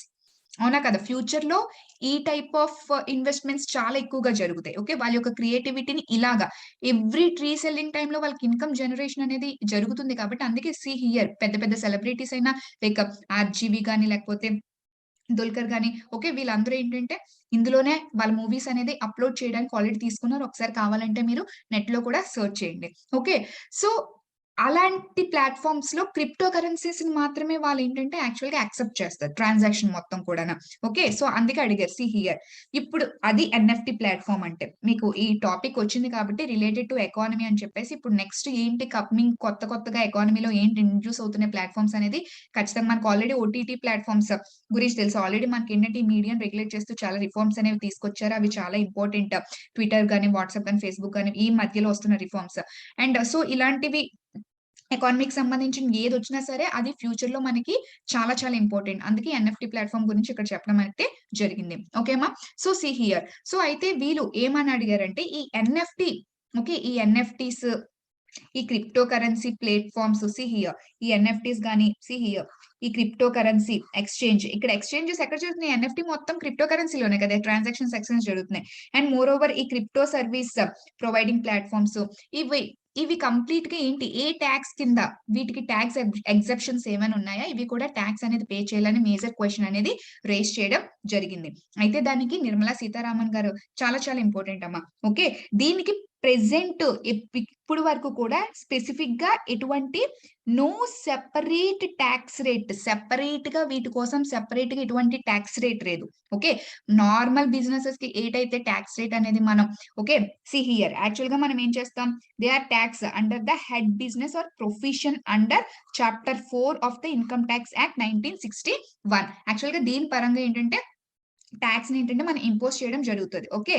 అవునా కదా! ఫ్యూచర్‌లో ఈ టైప్ ఆఫ్ ఇన్వెస్ట్‌మెంట్స్ చాలా ఎక్కువగా జరుగుతాయి. ఓకే. వాళ్ళ యొక్క క్రియేటివిటీని ఇలాగా ఎవ్రీ ట్రీ సెల్లింగ్ టైమ్‌లో వాళ్ళకి ఇన్‌కమ్ జనరేషన్ అనేది జరుగుతుంది కాబట్టి అందుకే సీ హియర్ పెద్ద పెద్ద సెలబ్రిటీస్ అయినా లైక్ ఆర్‌జీవి గాని లేకపోతే 'దుల్కర్' గాని ఓకే. వీళ్ళందరూ ఏంటంటే ఇందులోనే వాళ్ళ మూవీస్ అనేది అప్‌లోడ్ చేయడానికి ఆల్రెడీ తీసుకున్నారు. ఒకసారి కావాలంటే మీరు నెట్‌లో కూడా సెర్చ్ చేయండి. ఓకే. సో, అలాంటి ప్లాట్‌ఫార్మ్స్‌లో క్రిప్టో కరెన్సీస్‌ని మాత్రమే వాళ్ళేంటంటే యాక్చువల్‌గా యాక్సెప్ట్ చేస్తారు. ట్రాన్సాక్షన్ మొత్తం కూడాను. ఓకే. సో, అందుకే అడిగారు. See here. ఇప్పుడు అది ఎన్ఎఫ్‌టి ప్లాట్‌ఫార్మ్ అంటే. మీకు ఈ టాపిక్ వచ్చింది కాబట్టి రిలేటెడ్ టు ఎకానమీ అని చెప్పేసి ఇప్పుడు నెక్స్ట్ ఏంటి కమింగ్ కొత్తగా ఎకానమీలో ఏంటి ఇంట్రొడ్యూస్ అవుతున్న ప్లాట్‌ఫార్మ్స్ అనేది ఖచ్చితంగా మనకు ఆల్రెడీ ఓటీటీ ప్లాట్‌ఫార్మ్స్ గురించి తెలుసు. ఆల్రెడీ మనకేంటంటే ఈ మీడియాని రెగ్యులేట్ చేస్తూ చాలా రిఫార్మ్స్ అనేవి తీసుకొచ్చారు. అవి చాలా ఇంపార్టెంట్. ట్విట్టర్ గాని, వాట్సాప్ గాని, ఫేస్‌బుక్ గాని ఈ మధ్యలో వస్తున్న రిఫార్మ్స్. అండ్ సో, ఇలాంటివి ఎకానమీకి సంబంధించిన ఏదొచ్చినా సరే అది ఫ్యూచర్‌లో మనకి చాలా చాలా ఇంపార్టెంట్. అందుకే ఎన్ఎఫ్‌టి ప్లాట్‌ఫార్మ్ గురించి ఇక్కడ చెప్పడం అయితే జరిగింది. ఓకేమా? So, see here. సో, అయితే వీళ్ళు ఏమని అడిగారంటే ఈ ఎన్ఎఫ్‌టి ఓకే. ఈ ఎన్ఎఫ్‌టీస్ ఈ cryptocurrency platforms see here. ఈ ఎన్ఎఫ్‌టీస్ గాని సీ హియర్. ఈ క్రిప్టో కరెన్సీ ఎక్స్‌చేంజ్ ఇక్కడ ఎక్స్‌చేంజెస్ ఎక్కడ జరుగుతున్నాయి? ఎన్ఎఫ్‌టి మొత్తం క్రిప్టో కరెన్సీలోనే కదా! ట్రాన్సాక్షన్స్ ఎక్స్‌చేంజ్ జరుగుతున్నాయి. అండ్ మోర్ ఓవర్ ఈ క్రిప్టో సర్వీస్ ప్రొవైడింగ్ ప్లాట్‌ఫార్మ్స్ ఇవి ఇవి కంప్లీట్‌గా ఏంటి? ఏ టాక్స్ కింద వీటికి టాక్స్ ఎగ్జెప్షన్స్ ఏమైనా ఉన్నాయా? ఇవి కూడా టాక్స్ అనేది పే చేయాలని మేజర్ క్వెషన్ అనేది రైజ్ చేయడం జరిగింది. అయితే దానికి నిర్మలా సీతారామన్ గారు చాలా చాలా ఇంపార్టెంట్ అమ్మా. ఓకే. దీనికి ప్రెజెంట్ ఇప్పుడు వరకు కూడా స్పెసిఫిక్‌గా ఎటువంటి నో సెపరేట్ టాక్స్ రేట్. సెపరేట్‌గా వీటి కోసం సెపరేట్‌గా ఎటువంటి టాక్స్ రేట్ లేదు. ఓకే. నార్మల్ బిజినెసెస్‌కి ఏటైతే టాక్స్ రేట్ అనేది మనం ఓకే. సీ హియర్ యాక్చువల్‌గా మనం ఏం చేస్తాం? They are tax under the head business or profession under chapter 4 of the income tax act 1961. యాక్చువల్‌గా దీని పరంగా ఏంటంటే టాక్స్‌ని ఏంటంటే మనం ఇంపోజ్ చేయడం జరుగుతది. Okay.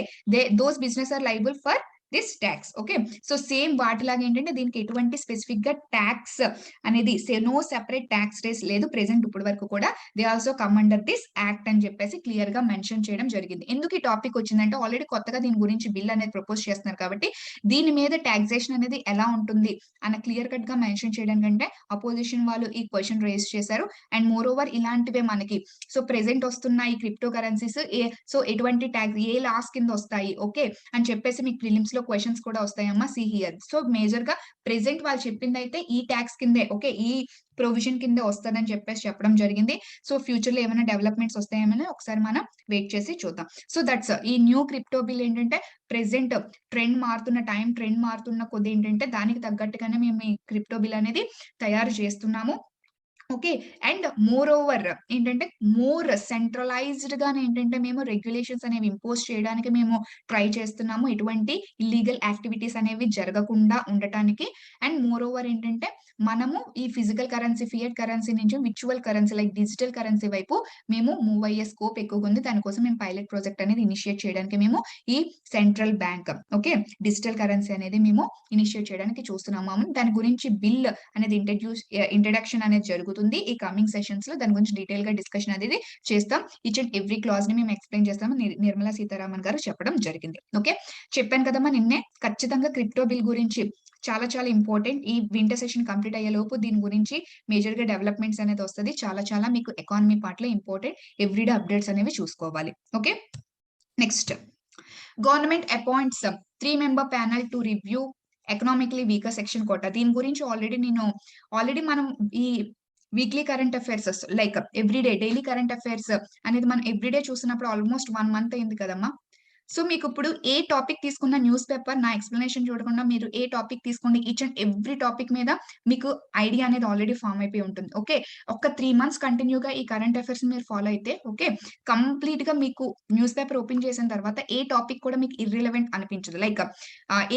Those business are liable for this tax. Okay. So same వాటిలాగా ఏంటంటే దీనికి ఎటువంటి స్పెసిఫిక్ గా ట్యాక్స్ అనేది నో సెపరేట్ ట్యాక్స్ రేస్ లేదు ప్రెసెంట్ ఇప్పటి వరకు కూడా. They also come under this act అని చెప్పేసి క్లియర్ గా మెన్షన్ చేయడం జరిగింది. ఎందుకు ఈ టాపిక్ వచ్చిందంటే ఆల్రెడీ కొత్తగా దీని గురించి బిల్ అనేది ప్రపోజ్ చేస్తున్నారు కాబట్టి దీని మీద టాక్సేషన్ అనేది ఎలా ఉంటుంది అన్న క్లియర్ కట్ గా మెన్షన్ చేయడం కంటే అపోజిషన్ వాళ్ళు ఈ క్వశ్చన్ రేస్ చేశారు. అండ్ మోర్ ఓవర్ ఇలాంటివే మనకి సో ప్రెసెంట్ వస్తున్న ఈ క్రిప్టో కరెన్సీస్ సో ఎటువంటి ట్యాక్స్ ఏ లాస్ కింద వస్తాయి ఓకే అని చెప్పేసి మీకు ప్రిలిమ్స్ లో క్వశ్చన్స్ కూడా వస్తాయమ్మా. See here. సో మేజర్ గా ప్రెసెంట్ వాళ్ళు చెప్పింది అయితే ఈ ట్యాక్స్ కిందే ఓకే ఈ ప్రొవిజన్ కింద వస్తుందని చెప్పేసి చెప్పడం జరిగింది. సో ఫ్యూచర్ లో ఏమైనా డెవలప్మెంట్స్ వస్తాయేమని ఒకసారి మనం వెయిట్ చేసి చూద్దాం. సో దట్స్ ఈ న్యూ క్రిప్టో బిల్ ఏంటంటే ప్రెసెంట్ ట్రెండ్ మారుతున్న కొద్ది ఏంటంటే దానికి తగ్గట్టుగానే మేము ఈ క్రిప్టో బిల్ అనేది తయారు చేస్తున్నాము. ఓకే. అండ్ మోర్ ఓవర్ ఏంటంటే మోర్ సెంట్రలైజ్డ్ గానే ఏంటంటే మేము రెగ్యులేషన్స్ అనేవి ఇంపోజ్ చేయడానికి మేము ట్రై చేస్తున్నాము. ఎటువంటి ఇల్లీగల్ యాక్టివిటీస్ అనేవి జరగకుండా ఉండటానికి. అండ్ మోర్ ఓవర్ ఏంటంటే మనము ఈ ఫిజికల్ కరెన్సీ, ఫియట్ కరెన్సీ నుంచి virtual currency like digital currency వైపు మేము మూవ్ అయ్యే స్కోప్ ఎక్కువగా ఉంది. దానికోసం మేము పైలట్ ప్రాజెక్ట్ అనేది ఇనిషియేట్ చేయడానికి మేము ఈ central bank okay digital currency అనేది మేము ఇనిషియేట్ చేయడానికి చూస్తున్నాము. దాని గురించి బిల్ అనేది ఇంట్రడక్షన్ అనేది జరుగుతుంది ఈ కమింగ్ సెషన్స్ లో. దాని గురించి డీటెయిల్ గా డిస్కషన్ అనేది చేస్తాం. ఈచ్ అండ్ ఎవ్రీ క్లాజ్ ని మేము ఎక్స్ప్లెయిన్ చేస్తాము. నిర్మలా సీతారామన్ గారు చెప్పడం జరిగింది. ఓకే. చెప్పాను కదమ్మా నిన్నే ఖచ్చితంగా క్రిప్టో బిల్ గురించి చాలా చాలా ఇంపార్టెంట్. ఈ వింటర్ సెషన్ కంప్లీట్ అయ్యే లోపు దీని గురించి మేజర్ గా డెవలప్మెంట్స్ అనేది వస్తుంది. చాలా మీకు ఎకానమీ పార్ట్ లో ఇంపార్టెంట్. ఎవ్రీడే అప్డేట్స్ అనేవి చూసుకోవాలి. Okay. Next government appoints 3-member panel to review economically weaker section quota. దీని గురించి ఆల్రెడీ మనం ఈ weekly current affairs like everyday daily current affairs అనేది మనం ఎవ్రీడే చూసినప్పుడు ఆల్మోస్ట్ 1 month అయింది కదమ్మా. సో మీకు ఇప్పుడు ఏ టాపిక్ తీసుకున్న న్యూస్ పేపర్ నా ఎక్స్ప్లెనేషన్ చూడకుండా మీరు ఏ టాపిక్ తీసుకోండి ఈచ్ అండ్ ఎవ్రీ టాపిక్ మీద మీకు ఐడియా అనేది ఆల్రెడీ ఫామ్ అయిపోయి ఉంటుంది. ఓకే. ఒక 3 months కంటిన్యూగా ఈ కరెంట్ అఫైర్స్ మీరు ఫాలో అయితే ఓకే కంప్లీట్ గా మీకు న్యూస్ పేపర్ ఓపెన్ చేసిన తర్వాత ఏ టాపిక్ కూడా మీకు ఇర్రిలవెంట్ అనిపించదు. Like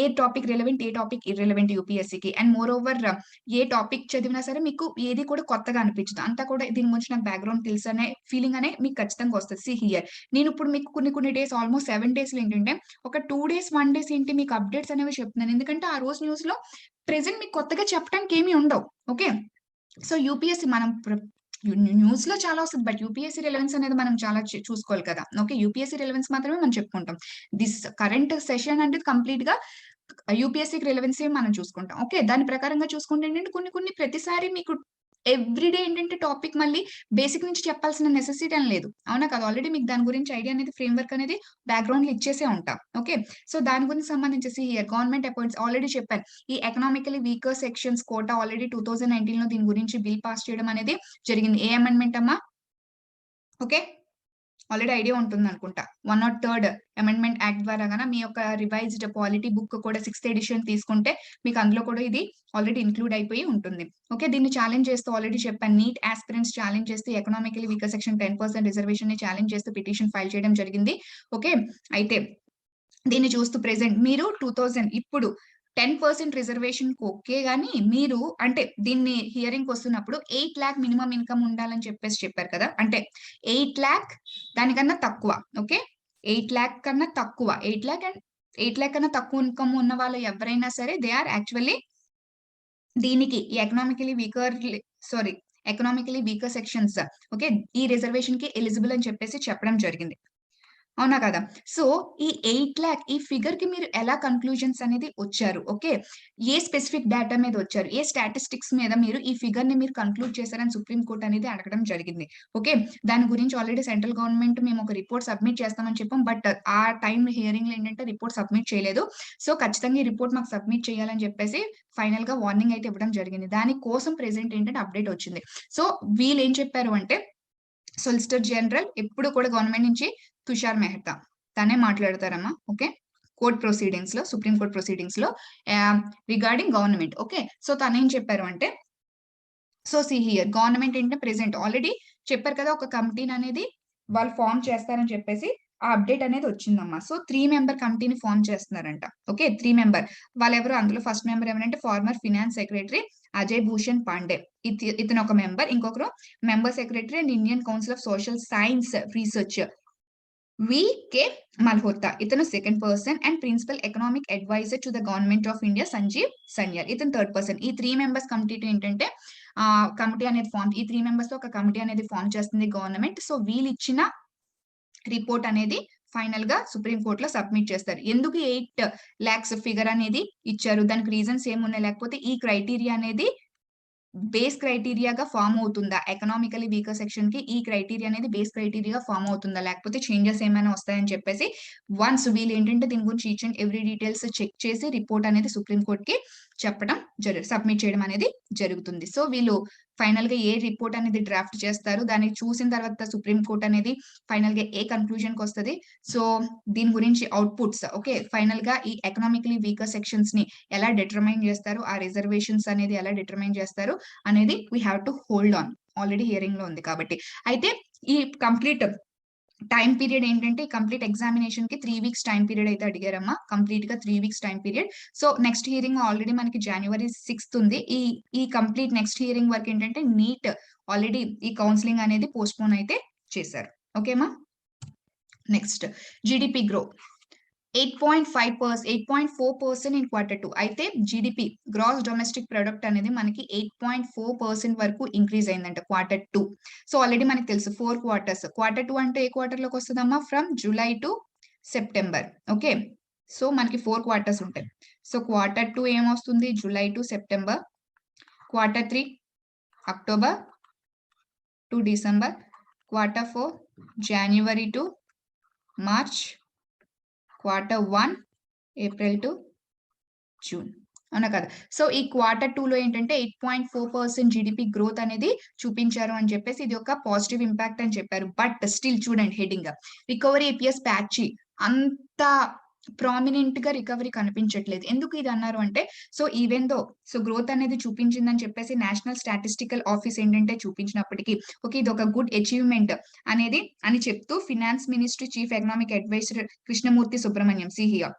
a topic relevant a topic irrelevant యూపీఎస్సీకి. And moreover a topic చదివినా సరే మీకు ఏది కూడా కొత్తగా అనిపించదు. అంతా కూడా దీని గురించి నాకు బ్యాక్గ్రౌండ్ తెలుసు అనే ఫీలింగ్ అనే మీకు ఖచ్చితంగా వస్తుంది. సి హియర్ నేను ఇప్పుడు మీకు కొన్ని డేస్ ఆల్మోస్ట్ 7 days లో ఏంటంటే ఒక 2 days 1 days ఏంటి మీకు అప్డేట్స్ అనేవి చెప్తున్నాను. ఎందుకంటే ఆ రోజు న్యూస్ లో ప్రెసెంట్ మీకు కొత్తగా చెప్పడానికి ఏమీ ఉండవు. ఓకే. సో యూపీఎస్సీ మనం న్యూస్ లో చాలా వస్తుంది. బట్ యూపీఎస్సీ రిలవెన్స్ అనేది మనం చాలా చూసుకోవాలి కదా. ఓకే. యూపీఎస్సీ రిలవెన్స్ మాత్రమే మనం చెప్పుకుంటాం. దిస్ కరెంట్ సెషన్ అంటే కంప్లీట్ గా యూపీఎస్సీకి రిలవెన్సీ మనం చూసుకుంటాం. ఓకే. దాని ప్రకారంగా చూసుకుంటే ఏంటంటే కొన్ని ప్రతిసారి మీకు ఎవ్రీడే ఏంటంటే టాపిక్ మళ్ళీ బేసిక్ నుంచి చెప్పాల్సిన నెసెసిటీ అని లేదు. అవునా కదా. ఆల్రెడీ మీకు దాని గురించి ఐడియా అనేది ఫ్రేమ్ వర్క్ అనేది బ్యాక్గ్రౌండ్ లో ఇచ్చేసే ఉంటాం. ఓకే. సో దాని గురించి సంబంధించేసి హియర్ గవర్నమెంట్ అపాయింట్స్ ఆల్రెడీ చెప్పాను. ఈ economically weaker sections quota already 2019 లో దీని గురించి బిల్ పాస్ చేయడం అనేది జరిగింది. ఏ అమెండ్మెంట్ అమ్మా. ఓకే. ఆల్రెడీ ఐడియా ఉంటుంది అనుకుంటా. 103rd అమెండ్మెంట్ యాక్ట్ ద్వారా గన మీ యొక్క రివైజ్డ్ పాలిటీ బుక్ కూడా 6th ఎడిషన్ తీసుకుంటే మీకు అందులో కూడా ఇది ఆల్రెడీ ఇంక్లూడ్ అయిపోయి ఉంటుంది. ఓకే. దీన్ని ఛాలెంజ్ చేస్తూ ఆల్రెడీ చెప్పాను. నీట్ ఆస్పిరెంట్స్ ఛాలెంజ్ చేస్తూ ఎకనామికలీ వీకర్ సెక్షన్ 10% రిజర్వేషన్ ని ఛాలెంజ్ చేస్తూ పిటిషన్ ఫైల్ చేయడం జరిగింది. ఓకే. అయితే దీన్ని చూస్తూ ప్రెసెంట్ మీరు 2000 ఇప్పుడు 10% రిజర్వేషన్ ఓకే గానీ మీరు అంటే దీన్ని హియరింగ్ వస్తున్నప్పుడు 8 lakh మినిమం ఇన్కమ్ ఉండాలని చెప్పేసి చెప్పారు కదా. అంటే 8 lakh దానికన్నా తక్కువ. ఓకే. 8 lakh కన్నా తక్కువ 8 lakh అండ్ 8 lakh కన్నా తక్కువ ఇన్కమ్ ఉన్న వాళ్ళు ఎవరైనా సరే దే ఆర్ యాక్చువల్లీ దీనికి ఈ ఎకనామికలీ వీకర్ సెక్షన్స్ ఓకే ఈ రిజర్వేషన్ కి ఎలిజిబుల్ అని చెప్పేసి చెప్పడం జరిగింది. అవునా కదా. సో ఈ 8 lakh ఈ ఫిగర్ కి మీరు ఎలా కన్క్లూజన్స్ అనేది వచ్చారు. ఓకే. ఏ స్పెసిఫిక్ డేటా మీద వచ్చారు. ఏ స్టాటిస్టిక్స్ మీద మీరు ఈ ఫిగర్ ని మీరు కన్క్లూడ్ చేశారని సుప్రీం కోర్ట్ అనేది అడగడం జరిగింది. ఓకే. దాని గురించి ఆల్రెడీ సెంట్రల్ గవర్నమెంట్ మేము ఒక రిపోర్ట్ సబ్మిట్ చేస్తామని చెప్పాం. బట్ ఆ టైం హియరింగ్ లో ఏంటంటే రిపోర్ట్ సబ్మిట్ చేయలేదు. సో ఖచ్చితంగా ఈ రిపోర్ట్ మాకు సబ్మిట్ చేయాలని చెప్పేసి ఫైనల్ గా వార్నింగ్ అయితే ఇవ్వడం జరిగింది. దాని కోసం ప్రెసెంట్ ఏంటంటే అప్డేట్ వచ్చింది. సో వీళ్ళు ఏం చెప్పారు అంటే సొలిసిటర్ జనరల్ ఎప్పుడు కూడా గవర్నమెంట్ నుంచి తుషార్ మెహతా తనే మాట్లాడతారమ్మా. ఓకే. కోర్ట్ ప్రొసీడింగ్స్ లో సుప్రీం కోర్ట్ ప్రొసీడింగ్స్ లో రిగార్డింగ్ గవర్నమెంట్. ఓకే. సో తను ఏం చెప్పారు అంటే సో సి హియర్ గవర్నమెంట్ ఏంటంటే ప్రెసెంట్ ఆల్రెడీ చెప్పారు కదా ఒక కమిటీని అనేది వాళ్ళు ఫామ్ చేస్తారని చెప్పేసి ఆ అప్డేట్ అనేది వచ్చిందమ్మా. సో 3-member కమిటీని ఫామ్ చేస్తున్నారంట. ఓకే. 3-member వాళ్ళు ఎవరు అందులో ఫస్ట్ మెంబర్ ఎవరంటే former finance secretary Ajay Bhushan Pandey. ఇతను ఒక మెంబర్. ఇంకొకరు member secretary and Indian council of social science research V K Malhotra ఇతను second person and principal economic adviser to the government of India Sanjeev Sanyal ఇతను థర్డ్ పర్సన్. ఈ 3 మెంబర్స్ కమిటీ ఏంటంటే committee అనేది form, ఈ 3 members తో ఒక కమిటీ అనేది ఫామ్ చేస్తుంది గవర్నమెంట్. సో వీళ్ళు ఇచ్చిన రిపోర్ట్ అనేది ఫైనల్ గా సుప్రీం కోర్టులో సబ్మిట్ చేస్తారు. ఎందుకు 8 lakhs ఫిగర్ అనేది ఇచ్చారు, దానికి రీజన్స్ ఏమున్నాయి, లేకపోతే ఈ క్రైటీరియా అనేది బేస్ క్రైటీరియాగా ఫామ్ అవుతుందా, ఎకనామికలీ వీకర్ సెక్షన్ కి ఈ క్రైటీరియా అనేది బేస్ క్రైటీరియా ఫామ్ అవుతుందా, లేకపోతే చేంజెస్ ఏమైనా వస్తాయని చెప్పేసి వన్స్ వీళ్ళు ఏంటంటే దీని గురించి each and every details check చేసి రిపోర్ట్ అనేది సుప్రీం కోర్ట్ కి చెప్పడం సబ్మిట్ చేయడం అనేది జరుగుతుంది. సో వీళ్ళు ఫైనల్ గా ఏ రిపోర్ట్ అనేది డ్రాఫ్ట్ చేస్తారు, దాన్ని చూసిన తర్వాత సుప్రీం కోర్ట్ అనేది ఫైనల్ గా ఏ కన్క్లూజన్ కి వస్తుంది. సో దీని గురించి అవుట్పుట్స్ ఓకే ఫైనల్ గా ఈ ఎకనామికలీ వీకర్ సెక్షన్స్ ని ఎలా డిటర్మైన్ చేస్తారు, ఆ రిజర్వేషన్స్ అనేది ఎలా డిటర్మైన్ చేస్తారు అనేది we have to hold on. Already hearing లో ఉంది కాబట్టి. అయితే ఈ కంప్లీట్ టైం పీరియడ్ ఏంటంటే కంప్లీట్ ఎగ్జామినేషన్ కి 3 weeks టైం పీరియడ్ అయితే అడిగారమ్మా, కంప్లీట్ గా 3 weeks time period. So next hearing already మనకి January 6th ఉంది. ఈ కంప్లీట్ నెక్స్ట్ హియరింగ్ వరకు ఏంటంటే నీట్ ఆల్రెడీ ఈ కౌన్సిలింగ్ అనేది పోస్ట్ పోన్ అయితే చేశారు. ఓకేమా. Next GDP growth 8.4% in Q2. అయితే జిడిపి గ్రాస్ డొమెస్టిక్ ప్రొడక్ట్ అనేది మనకి 8.4% వరకు ఇంక్రీజ్ అయిందంట Q2. సో ఆల్రెడీ మనకి తెలుసు 4 quarters. Q2 అంటే ఏ క్వార్టర్ లోకి వస్తుందమ్మా, from July to September. Okay so మనకి 4 quarters ఉంటాయి. సో Q2 ఏమొస్తుంది, July to September. Q3 October to December. Q4 January to March. Q1 April to June. అవునా కదా. సో ఈ Q2 లో ఏంటంటే 8.4% జిడిపి గ్రోత్ అనేది చూపించారు అని చెప్పేసి ఇది ఒక పాజిటివ్ ఇంపాక్ట్ అని చెప్పారు. బట్ స్టిల్ చూడండి హెడింగ్ రికవరీ ఏపీఎస్ ప్యాచీ, అంత ప్రామినెంట్ గా రికవరీ కనిపించట్లేదు. ఎందుకు ఇది అన్నారు అంటే so even though so growth అనేది చూపించిందని చెప్పేసి నేషనల్ స్టాటిస్టికల్ ఆఫీస్ ఏంటంటే చూపించినప్పటికీ ఓకే ఇది ఒక గుడ్ అచీవ్మెంట్ అనేది అని చెప్తూ finance ministry chief economic adviser Krishnamurthy Subramanian CEA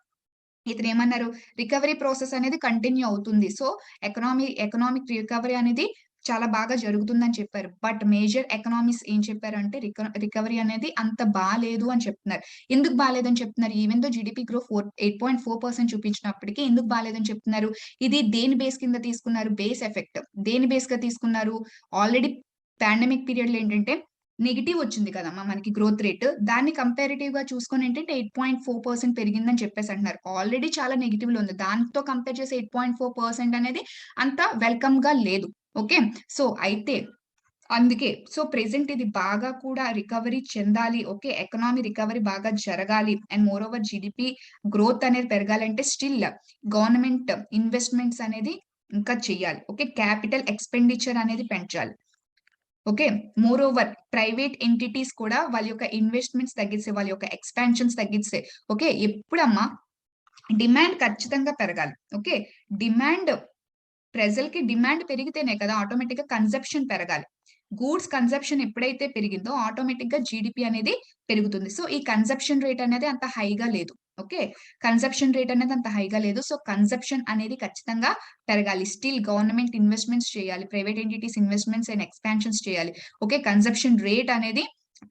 ఇతను ఏమన్నారు, రికవరీ ప్రాసెస్ అనేది కంటిన్యూ అవుతుంది. సో ఎకనామిక్ రికవరీ అనేది చాలా బాగా జరుగుతుందని చెప్పారు. బట్ మేజర్ ఎకనామిక్స్ ఏం చెప్పారు అంటే రికవరీ అనేది అంత బాలేదు అని చెప్తున్నారు. ఎందుకు బాలేదని చెప్తున్నారు, ఈవెన్ దో జిడిపి గ్రో 8.4% చూపించినప్పటికీ ఎందుకు బాలేదని చెప్తున్నారు. ఇది దేని బేస్ కింద తీసుకున్నారు, బేస్ ఎఫెక్ట్. దేని బేస్ గా తీసుకున్నారు, ఆల్రెడీ పాండమిక్ పీరియడ్ లో ఏంటంటే నెగిటివ్ వచ్చింది కదమ్మా మనకి గ్రోత్ రేట్, దాన్ని కంపారిటివ్ గా చూసుకొని ఏంటంటే 8.4% పెరిగిందని చెప్పేసి అంటున్నారు. ఆల్రెడీ చాలా నెగిటివ్ లో ఉంది, దాంతో కంపేర్ చేసి 8.4% అనేది అంత వెల్కమ్ గా లేదు. ఓకే సో అయితే అందుకే సో ప్రెసెంట్ ఇది బాగా కూడా రికవరీ చెందాలి. ఓకే ఎకనామీ రికవరీ బాగా జరగాలి and more over GDP growth అనేది పెరగాలంటే స్టిల్ గవర్నమెంట్ ఇన్వెస్ట్మెంట్స్ అనేది ఇంకా చెయ్యాలి. ఓకే క్యాపిటల్ ఎక్స్పెండిచర్ అనేది పెంచాలి. Okay more over private entities కూడా వాళ్ళ యొక్క ఇన్వెస్ట్మెంట్స్ తగ్గిస్తే, వాళ్ళ యొక్క ఎక్స్పాన్షన్స్ తగ్గిస్తే ఓకే ఎప్పుడమ్మా డిమాండ్ ఖచ్చితంగా పెరగాలి. ఓకే డిమాండ్ ప్రజలకి డిమాండ్ పెరిగితేనే కదా ఆటోమేటిక్ గా కన్సెప్షన్ పెరగాలి. గూడ్స్ కన్సెప్షన్ ఎప్పుడైతే పెరిగిందో ఆటోమేటిక్ గా జీడిపి అనేది పెరుగుతుంది. సో ఈ కన్సెప్షన్ రేట్ అనేది అంత హైగా లేదు. ఓకే కన్సెప్షన్ రేట్ అనేది అంత హైగా లేదు. సో కన్సెప్షన్ అనేది ఖచ్చితంగా పెరగాలి. స్టిల్ గవర్నమెంట్ ఇన్వెస్ట్మెంట్స్ చేయాలి, private entities investments and expansions చేయాలి. ఓకే కన్సెప్షన్ రేట్ అనేది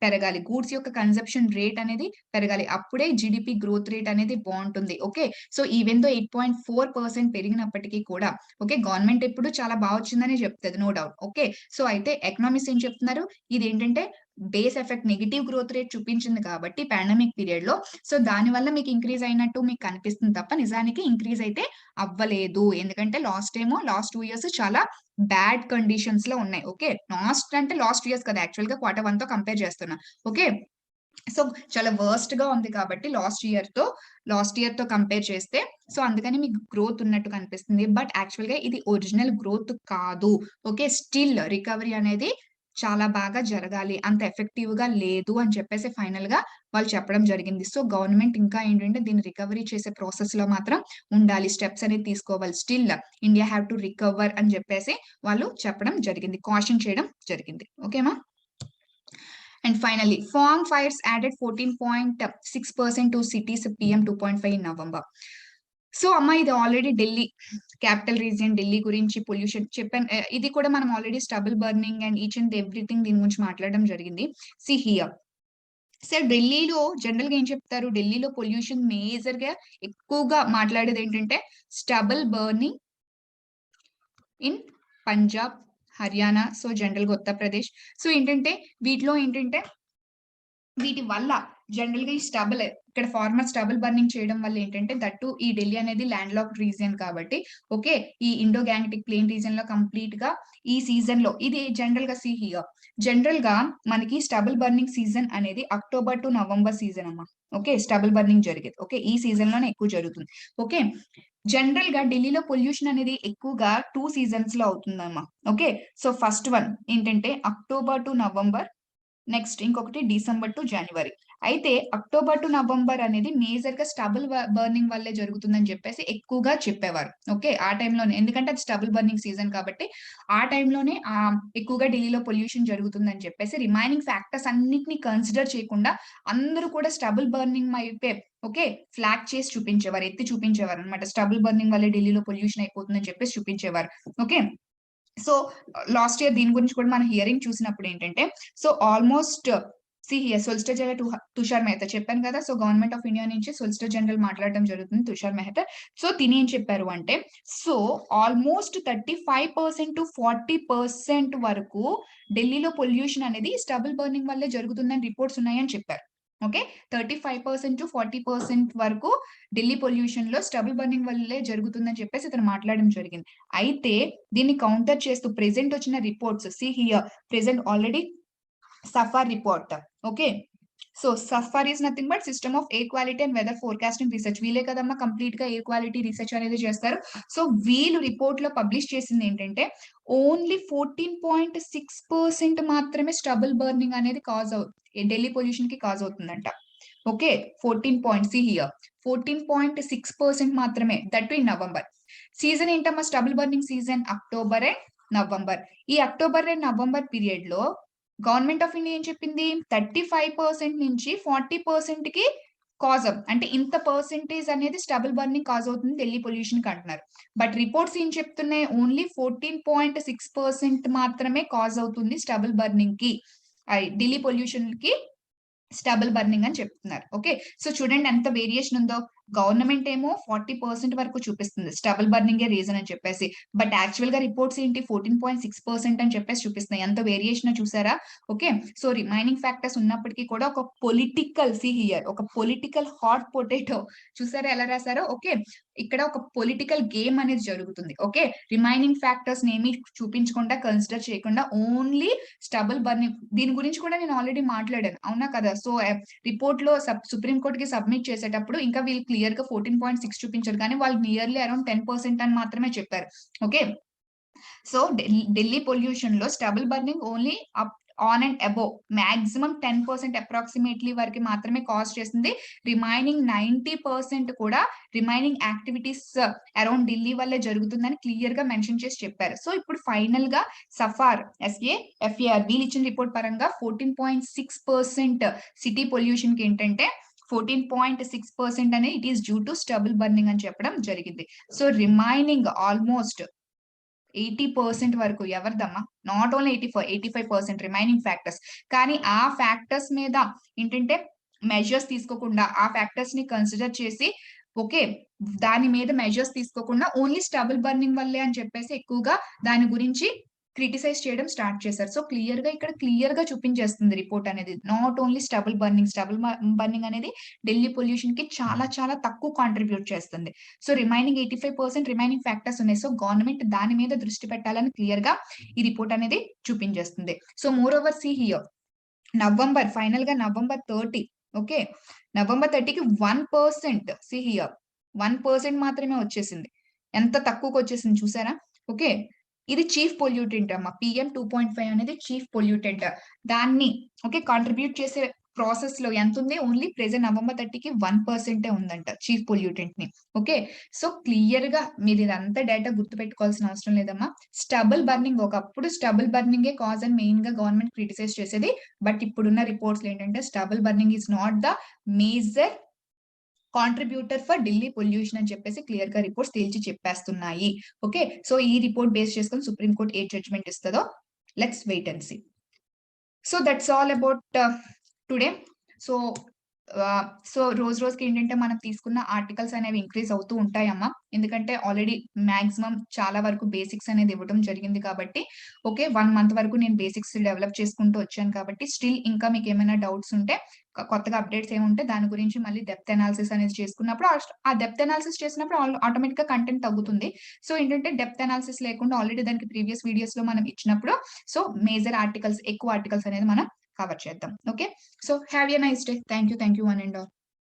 పెరగాలి, గూడ్స్ యొక్క కన్సెప్షన్ రేట్ అనేది పెరగాలి. అప్పుడే జిడిపి గ్రోత్ రేట్ అనేది బాగుంటుంది. ఓకే సో ఈవెన్ దో 8.4% పెరిగినప్పటికీ కూడా ఓకే గవర్నమెంట్ ఎప్పుడు చాలా బాగా వచ్చిందని చెప్తుంది, నో డౌట్. ఓకే సో అయితే ఎకనామిక్స్ ఏం చెప్తున్నారు, ఇది ఏంటంటే base effect negative growth rate చూపించింది కాబట్టి పాండమిక్ పీరియడ్ లో సో దాని వల్ల మీకు ఇంక్రీజ్ అయినట్టు మీకు కనిపిస్తుంది తప్ప నిజానికి ఇంక్రీజ్ అయితే అవ్వలేదు. ఎందుకంటే లాస్ట్ 2 years చాలా బ్యాడ్ కండిషన్స్ లో ఉన్నాయి. ఓకే లాస్ట్ 2 years కదా, యాక్చువల్ గా Q1 తో కంపేర్ చేస్తున్నా. ఓకే సో చాలా వర్స్ట్ గా ఉంది కాబట్టి లాస్ట్ ఇయర్ తో కంపేర్ చేస్తే సో అందుకని మీకు గ్రోత్ ఉన్నట్టు కనిపిస్తుంది. బట్ యాక్చువల్ గా ఇది ఒరిజినల్ గ్రోత్ కాదు. ఓకే స్టిల్ రికవరీ అనేది చాలా బాగా జరగాలి, అంత ఎఫెక్టివ్ గా లేదు అని చెప్పేసి ఫైనల్ గా వాళ్ళు చెప్పడం జరిగింది. సో గవర్నమెంట్ ఇంకా ఏంటంటే దీన్ని రికవరీ చేసే ప్రాసెస్ లో మాత్రం ఉండాలి, స్టెప్స్ అనేది తీసుకోవాలి. Still India have to recover అని చెప్పేసి వాళ్ళు చెప్పడం జరిగింది, కాషన్ చేయడం జరిగింది. ఓకేమా. And finally, farm fires added 14.6% to cities PM 2.5 in November. So అమ్మ ఇది already Delhi capital region Delhi గురించి పొల్యూషన్ చెప్పాను. ఇది కూడా మనం already stubble burning and each and everything దీని గురించి మాట్లాడడం జరిగింది. సి హియర్ సో ఢిల్లీలో జనరల్ గా ఏం చెప్తారు, ఢిల్లీలో పొల్యూషన్ మేజర్ గా ఎక్కువగా మాట్లాడేది ఏంటంటే stubble burning in Punjab, Haryana, so general గా ఉత్తరప్రదేశ్. సో ఏంటంటే వీటిలో ఏంటంటే వీటి వల్ల జనరల్ గా ఈ స్టబల్ ఇక్కడ ఫార్మర్ స్టబల్ బర్నింగ్ చేయడం వల్ల ఏంటంటే దట్టు ఈ ఢిల్లీ అనేది ల్యాండ్ లాక్డ్ రీజియన్ కాబట్టి ఓకే, ఈ ఇండో గ్యాంగటిక్ ప్లేన్ రీజియన్ లో కంప్లీట్ గా ఈ సీజన్ లో ఇది జనరల్ గా హియర్ జనరల్ గా మనకి స్టబల్ బర్నింగ్ సీజన్ అనేది అక్టోబర్ టు నవంబర్ సీజన్ అమ్మా. ఓకే, స్టబల్ బర్నింగ్ జరిగేది ఓకే ఈ సీజన్ లోనే ఎక్కువ జరుగుతుంది. ఓకే, జనరల్ గా ఢిల్లీలో పొల్యూషన్ అనేది ఎక్కువగా 2 సీజన్స్ లో అవుతుందమ్మా. ఓకే, సో ఫస్ట్ వన్ ఏంటంటే అక్టోబర్ టు నవంబర్, నెక్స్ట్ ఇంకొకటి డిసెంబర్ టు జనవరి. అయితే అక్టోబర్ టు నవంబర్ అనేది మేజర్ గా స్టబుల్ బర్నింగ్ వల్లే జరుగుతుందని చెప్పేసి ఎక్కువగా చెప్పేవారు. ఓకే, ఆ టైంలోనే, ఎందుకంటే అది స్టబుల్ బర్నింగ్ సీజన్ కాబట్టి ఆ టైంలోనే ఎక్కువగా ఢిల్లీలో పొల్యూషన్ జరుగుతుందని చెప్పేసి రిమైనింగ్ ఫ్యాక్టర్స్ అన్నిటిని కన్సిడర్ చేయకుండా అందరూ కూడా స్టబుల్ బర్నింగ్ అయితే ఓకే ఫ్లాగ్ చేసి చూపించేవారు, ఎత్తి చూపించేవారు అనమాట. స్టబుల్ బర్నింగ్ వల్లే ఢిల్లీలో పొల్యూషన్ అయిపోతుందని చెప్పేసి చూపించేవారు. ఓకే, సో లాస్ట్ ఇయర్ దీని గురించి కూడా మనం హియరింగ్ చూసినప్పుడు ఏంటంటే so almost solicitor general Tushar Mehta చెప్పాను కదా. సో గవర్నమెంట్ ఆఫ్ ఇండియా నుంచి సొలిసిటర్ జనరల్ మాట్లాడడం జరుగుతుంది తుషార్ మెహతా. సో తిని ఏం చెప్పారు అంటే సో ఆల్మోస్ట్ 35% టు 40% వరకు ఢిల్లీలో పొల్యూషన్ అనేది స్టబుల్ బర్నింగ్ వల్లే జరుగుతుందని రిపోర్ట్స్ ఉన్నాయని చెప్పారు. ఓకే, 35% టు 40% వరకు ఢిల్లీ పొల్యూషన్ లో స్టబుల్ బర్నింగ్ వల్లే జరుగుతుందని చెప్పేసి ఇతను మాట్లాడడం జరిగింది. అయితే దీన్ని కౌంటర్ చేస్తూ ప్రెసెంట్ వచ్చిన reports here present already SAFAR report. Okay, so SAFAR is nothing but system of air quality and weather forecasting research. వీళ్ళే కదమ్మా కంప్లీట్ గా ఎయిర్ క్వాలిటీ రీసెర్చ్ అనేది చేస్తారు. సో వీళ్ళు రిపోర్ట్ లో పబ్లిష్ చేసింది ఏంటంటే ఓన్లీ 14.6% మాత్రమే స్టబుల్ బర్నింగ్ అనేది కాజ్ అవుతుంది, ఢిల్లీ పొల్యూషన్ కి కాజ్ అవుతుందంట. ఓకే, 14.6% మాత్రమే, దట్ ఇన్ నవంబర్. సీజన్ ఏంటమ్మా stubble burning season October and November. ఈ అక్టోబర్ అండ్ నవంబర్ పీరియడ్ లో గవర్నమెంట్ ఆఫ్ ఇండియా ఏం చెప్పింది, 35% నుంచి 40% కి కాజ్ అంటే ఇంత పర్సెంటేజ్ అనేది స్టబుల్ బర్నింగ్ కాజ్ అవుతుంది ఢిల్లీ పొల్యూషన్ కి అంటున్నారు. బట్ రిపోర్ట్స్ ఏం చెప్తున్నాయి, ఓన్లీ 14.6% మాత్రమే కాజ్ అవుతుంది స్టబుల్ బర్నింగ్ కి, ఢిల్లీ పొల్యూషన్ కి స్టబుల్ బర్నింగ్ అని చెప్తున్నారు. ఓకే, సో చూడండి ఎంత వేరియేషన్ ఉందో. గవర్నమెంట్ ఏమో 40% వరకు చూపిస్తుంది స్టబుల్ బర్నింగ్ రీజన్ అని చెప్పేసి, బట్ యాక్చువల్ గా రిపోర్ట్స్ ఏంటి 14.6% అని చెప్పేసి చూపిస్తున్నాయి. ఎంత వేరియేషన్ చూసారా. ఓకే, సో రిమైనింగ్ ఫ్యాక్టర్స్ ఉన్నప్పటికీ కూడా ఒక పొలిటికల్ హియర్ ఒక పొలిటికల్ హాట్ పొటాటో చూసారా ఎలా రాసారో. ఓకే, ఇక్కడ ఒక పొలిటికల్ గేమ్ అనేది జరుగుతుంది. ఓకే, రిమైనింగ్ ఫ్యాక్టర్స్ ఏమి చూపించకుండా కన్సిడర్ చేయకుండా ఓన్లీ స్టబుల్ బర్నింగ్, దీని గురించి కూడా నేను ఆల్రెడీ మాట్లాడాను అవునా కదా. సో రిపోర్ట్ లో సుప్రీం కోర్ట్ కి సబ్మిట్ చేసేటప్పుడు ఇంకా వీళ్ళు క్లియర్ గా 14.6 చూపించారు, కానీ వాళ్ళు నియర్లీ అరౌండ్ 10% అని మాత్రమే చెప్పారు. ఓకే, సో ఢిల్లీ పొల్యూషన్ లో stubble burning only up on and above maximum 10% approximately వరకు మాత్రమే కాజ్ చేస్తుంది. రిమైనింగ్ 90% కూడా రిమైనింగ్ యాక్టివిటీస్ అరౌండ్ ఢిల్లీ వల్లే జరుగుతుందని క్లియర్ గా మెన్షన్ చేసి చెప్పారు. సో ఇప్పుడు ఫైనల్ గా సఫార్ FAR వీళ్ళు ఇచ్చిన రిపోర్ట్ పరంగా 14.6% సిటీ పొల్యూషన్ కి ఏంటంటే 14.6% అనేది it is due to stubble burning అని చెప్పడం జరిగింది. సో రిమైనింగ్ ఆల్మోస్ట్ 80% వరకు ఎవరిదమ్మా, నాట్ ఓన్లీ 85% రిమైనింగ్ ఫ్యాక్టర్స్. కానీ ఆ ఫ్యాక్టర్స్ మీద ఏంటంటే మెజర్స్ తీసుకోకుండా ఆ ఫ్యాక్టర్స్ ని కన్సిడర్ చేసి ఓకే దాని మీద మెజర్స్ తీసుకోకుండా ఓన్లీ స్టబుల్ బర్నింగ్ వల్లే అని చెప్పేసి ఎక్కువగా దాని గురించి క్రిటిసైజ్ చేయడం స్టార్ట్ చేశారు. సో క్లియర్ గా ఇక్కడ క్లియర్ గా చూపించేస్తుంది రిపోర్ట్ అనేది, నాట్ ఓన్లీ స్టబుల్ బర్నింగ్ అనేది ఢిల్లీ పొల్యూషన్ కి చాలా చాలా తక్కువ కాంట్రిబ్యూట్ చేస్తుంది. సో రిమైనింగ్ 85% రిమైనింగ్ ఫ్యాక్టర్స్ ఉన్నాయి. సో గవర్నమెంట్ దాని మీద దృష్టి పెట్టాలని క్లియర్ గా ఈ రిపోర్ట్ అనేది చూపించేస్తుంది. So moreover here November final గా నవంబర్ 30 ఓకే నవంబర్ 30కి 1% హియర్ 1% మాత్రమే వచ్చేసింది. ఎంత తక్కువకి వచ్చేసింది చూసారా. ఓకే, ఇది చీఫ్ పొల్యూటెంట్ అమ్మా, PM 2.5 అనేది చీఫ్ పొల్యూటెంట్. దాన్ని ఓకే కాంట్రిబ్యూట్ చేసే ప్రాసెస్ లో ఎంత ఉంది, ఓన్లీ ప్రెసెంట్ నవంబర్ 30కి 1% ఉందంట చీఫ్ పొల్యూటెంట్ ని. ఓకే, సో క్లియర్ గా మీరు ఇదంతా డేటా గుర్తు పెట్టుకోవాల్సిన అవసరం లేదమ్మా. స్టబుల్ బర్నింగ్ ఒకప్పుడు స్టబుల్ బర్నింగే కాజ్ అని మెయిన్ గా గవర్నమెంట్ క్రిటిసైజ్ చేసేది, బట్ ఇప్పుడున్న రిపోర్ట్స్ ఏంటంటే stubble burning is not the major contributor for Delhi pollution అని చెప్పేసి క్లియర్ గా రిపోర్ట్స్ తేల్చి చెప్పేస్తున్నాయి. ఓకే, సో ఈ రిపోర్ట్ బేస్ చేసుకొని సుప్రీం కోర్ట్ ఏ జడ్జ్మెంట్ ఇస్తుందో let's wait and see. So that's all about today. So so రోజుకి ఏంటంటే మనం తీసుకున్న ఆర్టికల్స్ అనేవి ఇంక్రీజ్ అవుతూ ఉంటాయమ్మా. ఎందుకంటే ఆల్రెడీ మాక్సిమం చాలా వరకు బేసిక్స్ అనేది ఇవ్వడం జరిగింది కాబట్టి, ఓకే. 1 మంత్ వరకు నేను బేసిక్స్ డెవలప్ చేసుకుంటూ వచ్చాను కాబట్టి, స్టిల్ ఇంకా మీకేమైనా డౌట్స్ ఉంటే కొత్తగా అప్డేట్స్ ఏముంటే దాని గురించి మళ్ళీ డెప్త్ అనాలిసిస్ అనేది చేసుకున్నప్పుడు ఆ డెప్త్ అనాలిసిస్ చేసినప్పుడు ఆటోమేటిక్‌గా కంటెంట్ తగ్గుతుంది. సో ఏంటంటే డెప్త్ అనాలిసిస్ లేకుండా ఆల్రెడీ దానికి ప్రీవియస్ వీడియోస్‌లో మనం ఇచ్చినప్పుడు సో మేజర్ ఆర్టికల్స్, ఎక్కువ ఆర్టికల్స్ అనేది మనం కవర్ చేద్దాం. Okay. So have a nice day. Thank you one and all.